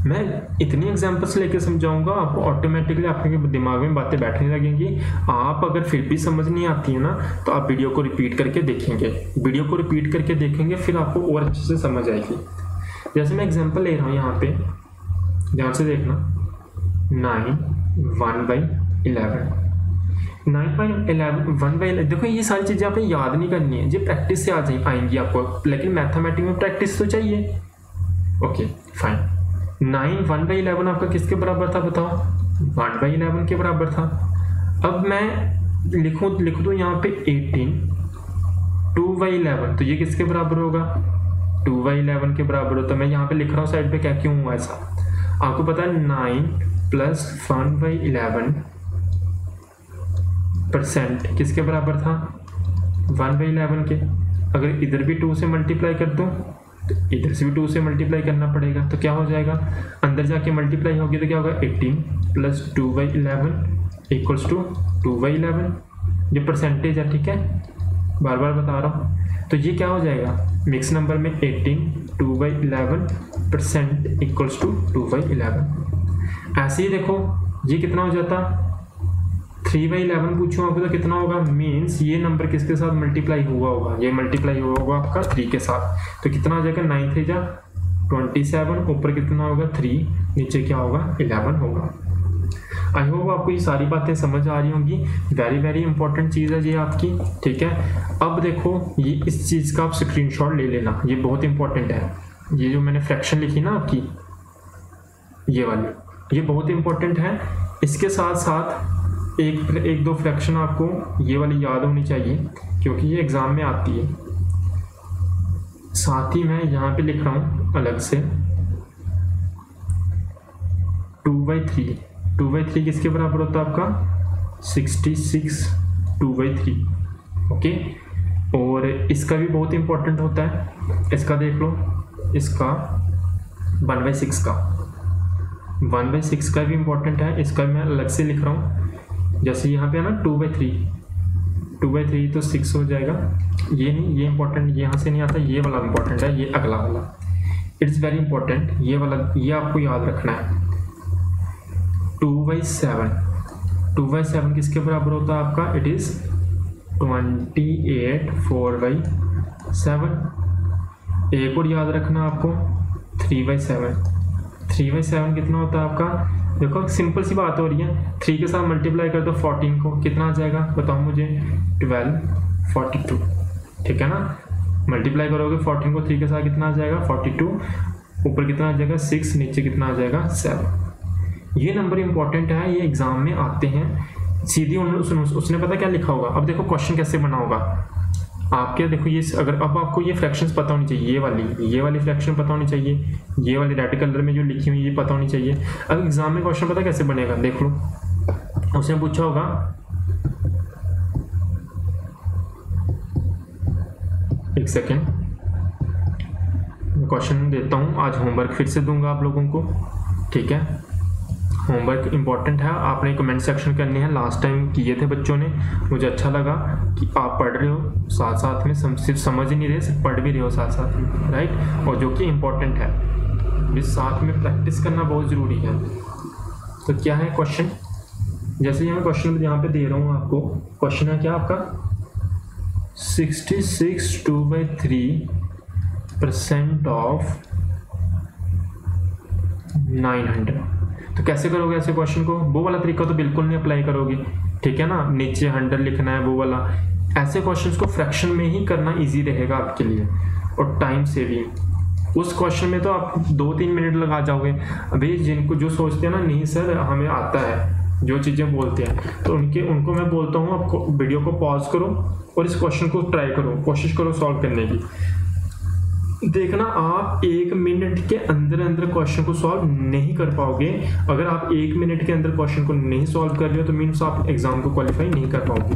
Speaker 1: मैं इतनी एग्जांपल्स लेके समझाऊंगा, आपको ऑटोमेटिकली आपके दिमाग में बातें बैठने लगेंगी। आप अगर फिर भी समझ नहीं आती है ना, तो आप वीडियो को रिपीट करके देखेंगे, वीडियो को रिपीट करके देखेंगे, फिर आपको और अच्छे से समझ आएगी। जैसे मैं एग्जांपल ले रहा हूँ यहाँ पे, ध्यान से देखना, 9 1/11 9/11 देखो ये सारी चीज़ें आपने याद नहीं करनी है, ये प्रैक्टिस से आ आएंगी आपको, लेकिन मैथमेटिक्स में प्रैक्टिस तो चाहिए। ओके फाइन, 9 1/11 आपका किसके बराबर था बताओ, 1/11 के बराबर था। अब मैं लिख दूँ यहाँ पे 18 2/11, तो ये किसके बराबर होगा, 2/11 के बराबर हो। तो मैं यहाँ पे लिख रहा हूँ साइड पे, क्या क्यों हुआ ऐसा, आपको पता है 9 प्लस 1/11% किसके बराबर था, 1/11 के। अगर इधर भी 2 से मल्टीप्लाई कर दूं तो इधर से भी 2 से मल्टीप्लाई करना पड़ेगा, तो क्या हो जाएगा, अंदर जाके मल्टीप्लाई होगी तो क्या होगा, 18 प्लस 2/11 इक्वल्स टू 2/11। ये परसेंटेज है, ठीक है, बार बार बता रहा हूँ। तो ये क्या हो जाएगा, मिक्स नंबर में 18 2/11% इक्वल्स टू 2/11। ऐसे ही देखो ये कितना हो जाता, 3/11 पूछूं आपको तो कितना होगा, मीन्स ये नंबर किसके साथ मल्टीप्लाई हुआ होगा, ये मल्टीप्लाई हुआ होगा आपका 3 के साथ, तो कितना हो जाएगा, 9 3 जा 27, ऊपर कितना होगा 3, नीचे क्या होगा 11 होगा। आई होप आपको ये सारी बातें समझ आ रही होंगी, वेरी वेरी इंपॉर्टेंट चीज़ है ये आपकी, ठीक है। अब देखो ये इस चीज़ का आप स्क्रीनशॉट ले लेना, ये बहुत इंपॉर्टेंट है। ये जो मैंने फ्रैक्शन लिखी ना आपकी, ये वाली, ये बहुत इंपॉर्टेंट है। इसके साथ साथ एक दो फ्रैक्शन आपको ये वाली याद होनी चाहिए, क्योंकि ये एग्ज़ाम में आती है। साथ ही मैं यहाँ पे लिख रहा हूँ अलग से 2/3 किसके बराबर होता है आपका, 66 2/3। ओके, और इसका भी बहुत इंपॉर्टेंट होता है, इसका देख लो, इसका 1/6 का 1/6 का भी इंपॉर्टेंट है, इसका मैं अलग से लिख रहा हूँ। जैसे यहाँ पे है ना 2/3 तो 6 हो जाएगा, ये नहीं, ये इंपॉर्टेंट यहाँ से नहीं आता, ये वाला इंपॉर्टेंट है, ये अगला वाला, इट्स वेरी इंपॉर्टेंट, ये वाला ये आपको याद रखना है। 2/7 किसके बराबर होता है आपका, इट इज 28 4/7। एक और याद रखना आपको, 3/7 कितना होता है आपका, देखो सिंपल सी बात हो रही है, 3 के साथ मल्टीप्लाई कर दो 14 को, कितना आ जाएगा बताओ मुझे, 1242, ठीक है ना। मल्टीप्लाई करोगे 14 को 3 के साथ, कितना आ जाएगा 42, ऊपर कितना आ जाएगा 6, नीचे कितना आ जाएगा 7। ये नंबर इंपॉर्टेंट है, ये एग्जाम में आते हैं सीधी। उसने पता क्या लिखा होगा, अब देखो क्वेश्चन कैसे बना होगा आपके, देखो ये अगर अब आपको ये फ्रैक्शंस पता होनी चाहिए, ये वाली फ्रैक्शन पता होनी चाहिए, ये वाली रेड कलर में जो लिखी हुई ये पता होनी चाहिए। अब एग्जाम में क्वेश्चन पता कैसे बनेगा, देख लो, उसने पूछा होगा एक सेकेंड, क्वेश्चन देता हूँ, आज होमवर्क फिर से दूंगा आप लोगों को, ठीक है, होमवर्क इंपॉर्टेंट है, आपने कमेंट सेक्शन करने हैं, लास्ट टाइम किए थे बच्चों ने, मुझे अच्छा लगा कि आप पढ़ रहे हो साथ साथ में, सिर्फ समझ ही नहीं रहे, सिर्फ पढ़ भी रहे हो साथ साथ में, राइट, और जो कि इम्पोर्टेंट है, इस साथ में प्रैक्टिस करना बहुत ज़रूरी है। तो क्या है क्वेश्चन, जैसे ही मैं क्वेश्चन यहाँ पे दे रहा हूँ आपको, क्वेश्चन है क्या आपका 66 2/3% ऑफ 900। तो कैसे करोगे ऐसे क्वेश्चन को, वो वाला तरीका तो बिल्कुल नहीं अप्लाई करोगे, ठीक है ना, नीचे 100 लिखना है वो वाला, ऐसे क्वेश्चंस को फ्रैक्शन में ही करना इजी रहेगा आपके लिए, और टाइम सेविंग। उस क्वेश्चन में तो आप 2-3 मिनट लगा जाओगे। अभी जिनको जो सोचते हैं ना नहीं सर हमें आता है, जो चीज़ें बोलते हैं, तो उनको मैं बोलता हूँ आपको वीडियो को पॉज करो और इस क्वेश्चन को ट्राई करो, कोशिश करो सॉल्व करने की। देखना आप 1 मिनट के अंदर अंदर क्वेश्चन को सॉल्व नहीं कर पाओगे। अगर आप 1 मिनट के अंदर क्वेश्चन को नहीं सॉल्व कर रहे हो तो मीन्स आप एग्जाम को क्वालिफाई नहीं कर पाओगे।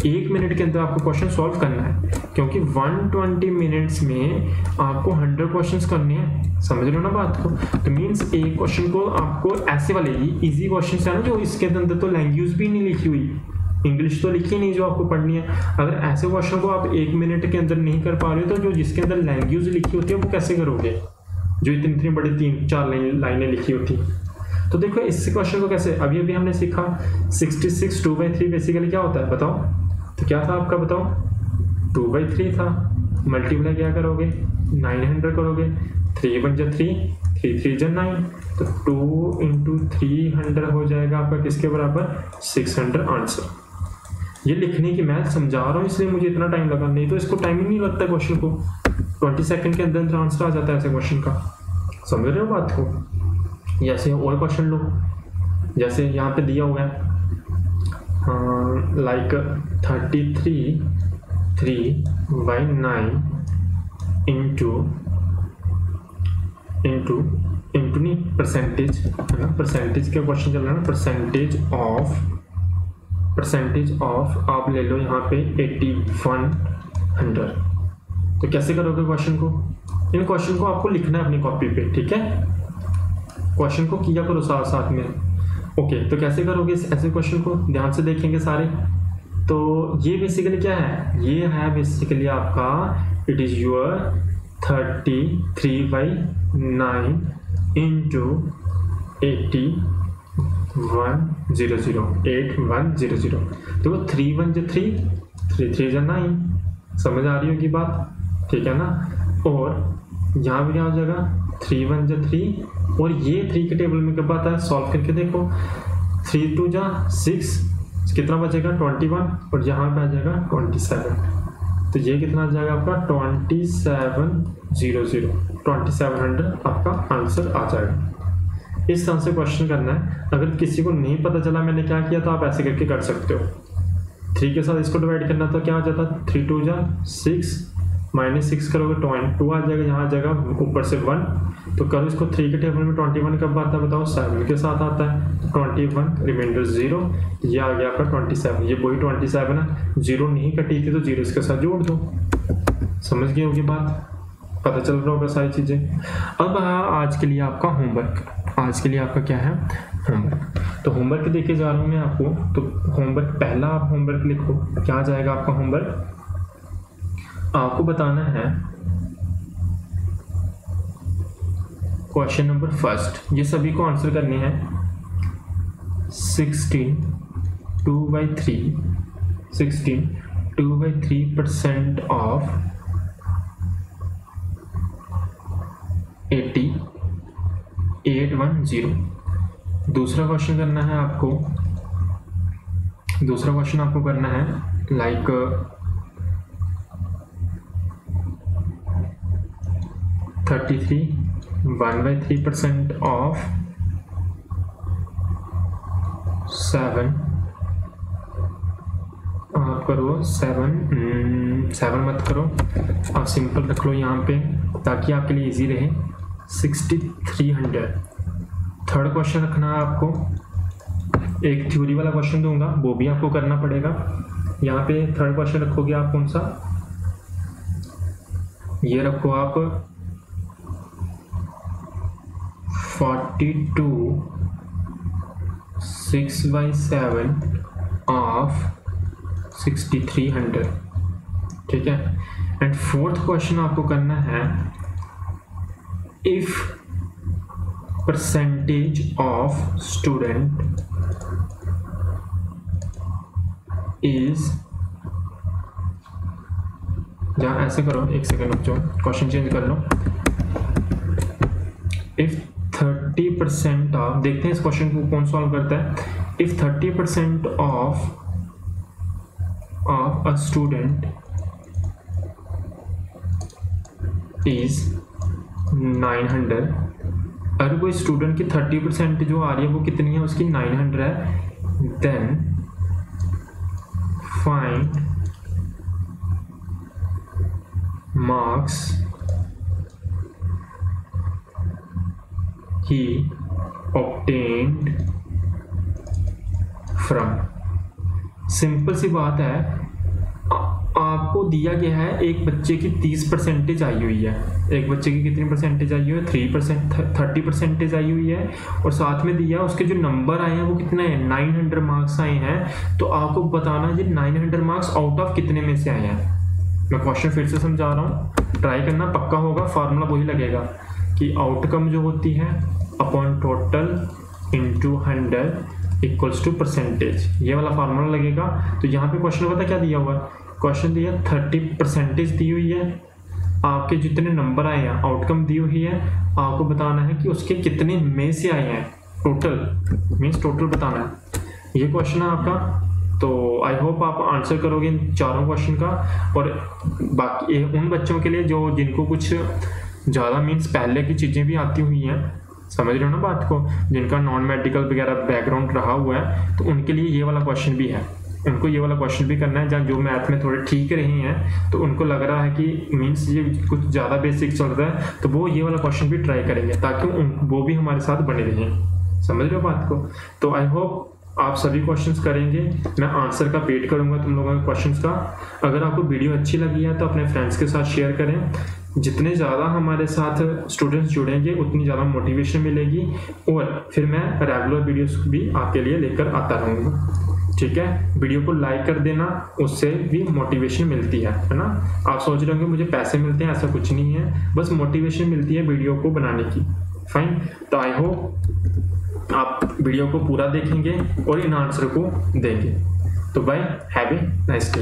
Speaker 1: 1 मिनट के अंदर आपको क्वेश्चन सॉल्व करना है, क्योंकि 120 मिनट्स में आपको 100 क्वेश्चंस करने हैं, समझ रहे हो ना बात को। तो मीन्स एक क्वेश्चन को आपको ऐसे वाले ही इजी क्वेश्चन है ना, जो इसके अंदर तो लैंग्वेज भी नहीं लिखी हुई, इंग्लिश तो लिखी नहीं जो आपको पढ़नी है, अगर ऐसे क्वेश्चन को आप 1 मिनट के अंदर नहीं कर पा रहे हो तो जो जिसके अंदर लैंग्वेज लिखी होती है वो कैसे करोगे, जो इतनी बड़ी 3-4 लाइनें लिखी होती। तो देखो इस क्वेश्चन को कैसे, अभी हमने सीखा 66 2/3 बेसिकली क्या होता है बताओ, तो क्या था आपका बताओ, 2/3 था, मल्टीप्लाई क्या करोगे 900 करोगे, 3 × 3 3 3 × 9, तो 2 × 300 हो जाएगा आपका किसके बराबर 600 आंसर। ये लिखने की मैं समझा रहा हूँ इसलिए मुझे इतना टाइम लगा, नहीं तो इसको टाइम ही नहीं लगता क्वेश्चन को, 20 सेकंड के अंदर आंसर आ जाता है ऐसे क्वेश्चन का, समझ रहे हो बात को। जैसे और क्वेश्चन लो, जैसे यहाँ पे दिया हुआ है लाइक 33 3/9 इंटू नहीं परसेंटेज है ना, परसेंटेज का क्वेश्चन चल रहा है ना, परसेंटेज ऑफ आप ले लो यहाँ पे 8100। तो कैसे करोगे क्वेश्चन को, इन क्वेश्चन को आपको लिखना है अपनी कॉपी पे, ठीक है, क्वेश्चन को किया करो साथ साथ में। ओके, तो कैसे करोगे ऐसे क्वेश्चन को, ध्यान से देखेंगे सारे। तो ये बेसिकली क्या है, ये है बेसिकली आपका इट इज योर 33/9 इंटू 8100। तो 3 × 1 = 3 3 3 × 9, समझ आ रही होगी बात, ठीक है ना। और यहाँ भी क्या हो जाएगा 3 × 1 = 3, और ये 3 के टेबल में कब आता है, सॉल्व करके देखो, 3 × 2 = 6, कितना बचेगा 21, और यहाँ पे आ जाएगा 27, तो ये कितना आ जाएगा आपका 2700 आपका आंसर आ जाएगा। इस तरह से क्वेश्चन करना है। अगर किसी को नहीं पता चला मैंने क्या किया तो आप ऐसे करके कर सकते हो, 3 के साथ इसको डिवाइड करना तो क्या हो जाता है 3 × 2 = 6, -6 करोगे 2 आ जाएगा, यहाँ आ जाएगा ऊपर से 1, तो करो इसको 3 के टेबल में 21 कब आता है बताओ, 7 के साथ आता है, 21 रिमाइंडर 0, ये आ गया आपका 27, ये वही 27 है, 0 नहीं कटी थी तो 0 इसके साथ जोड़ दो, समझ गए होगी बात, पता चल रहा होगा सारी चीज़ें। अब आज के लिए आपका होमवर्क, आज के लिए आपका क्या है होमवर्क। तो होमवर्क देके जा रहा हूँ मैं आपको, तो होमवर्क पहला आप होमवर्क लिखो, क्या जाएगा आपका होमवर्क, आपको बताना है क्वेश्चन नंबर 1, ये सभी को आंसर करने हैं। 16 2/3% ऑफ 810। दूसरा क्वेश्चन करना है आपको, दूसरा क्वेश्चन आपको करना है लाइक 33 1/3% ऑफ 7, आप करो 7 मत करो, आप सिंपल रख लो यहाँ पे ताकि आपके लिए इजी रहे। 6300 थर्ड क्वेश्चन रखना है आपको, एक थ्योरी वाला क्वेश्चन दूंगा वो भी आपको करना पड़ेगा। यहाँ पे थर्ड क्वेश्चन रखोगे आप कौन सा, ये रखो आप 42 6/7 ऑफ 6300, ठीक है। एंड फोर्थ क्वेश्चन आपको करना है, if percentage of student is, जहाँ ऐसे करो, एक सेकेंड रुक जाओ, क्वेश्चन चेंज कर लो। इफ 30% ऑफ, देखते हैं इस क्वेश्चन को कौन सॉल्व करता है। If 30% of a student is 900, अगर कोई स्टूडेंट की 30% जो आ रही है वो कितनी है, उसकी 900 है, then find marks he obtained from। Simple सी बात है, आपको दिया गया है एक बच्चे की 30% आई हुई है, एक बच्चे की कितनी परसेंटेज आई हुई है, 3%, 30% आई हुई है, और साथ में दिया उसके जो नंबर आए हैं वो कितने हैं, 900 मार्क्स आए हैं। तो आपको बताना है 900 मार्क्स आउट ऑफ कितने में से आए हैं। मैं क्वेश्चन फिर से समझा रहा हूँ, ट्राई करना, पक्का होगा, फार्मूला वही लगेगा कि आउटकम जो होती है upon total into 100 equals to percentage, ये वाला फार्मूला लगेगा। तो यहाँ पे क्वेश्चन पता क्या दिया हुआ है, क्वेश्चन दिया 30% दी हुई है, आपके जितने नंबर आए हैं आउटकम दी हुई है, आपको बताना है कि उसके कितने में से आए हैं, टोटल मीन्स टोटल बताना है, ये क्वेश्चन है आपका। तो आई होप आप आंसर करोगे इन चारों क्वेश्चन का। और बाकी उन बच्चों के लिए जो जिनको कुछ ज़्यादा मीन्स पहले की चीज़ें भी आती हुई हैं, समझ रहे हो ना बात को, जिनका नॉन मेडिकल वगैरह बैकग्राउंड रहा हुआ है, तो उनके लिए ये वाला क्वेश्चन भी है, उनको ये वाला क्वेश्चन भी करना है। जहाँ जो मैथ में थोड़े ठीक रहे हैं तो उनको लग रहा है कि मीन्स ये कुछ ज़्यादा बेसिक चल रहा है, तो वो ये वाला क्वेश्चन भी ट्राई करेंगे ताकि वो भी हमारे साथ बने रहें। समझ रहे हो बात को। तो आई होप आप सभी क्वेश्चंस करेंगे, मैं आंसर का वेट करूंगा तुम लोगों के क्वेश्चंस का। अगर आपको वीडियो अच्छी लगी है तो अपने फ्रेंड्स के साथ शेयर करें। जितने ज़्यादा हमारे साथ स्टूडेंट्स जुड़ेंगे उतनी ज़्यादा मोटिवेशन मिलेगी, और फिर मैं रेगुलर वीडियोस भी आपके लिए लेकर आता रहूँगा, ठीक है। वीडियो को लाइक कर देना, उससे भी मोटिवेशन मिलती है ना। आप सोच रहे होंगे मुझे पैसे मिलते हैं, ऐसा कुछ नहीं है, बस मोटिवेशन मिलती है वीडियो को बनाने की। फाइन, तो आई होप आप वीडियो को पूरा देखेंगे और इन आंसर को देंगे। तो bye, have a nice day.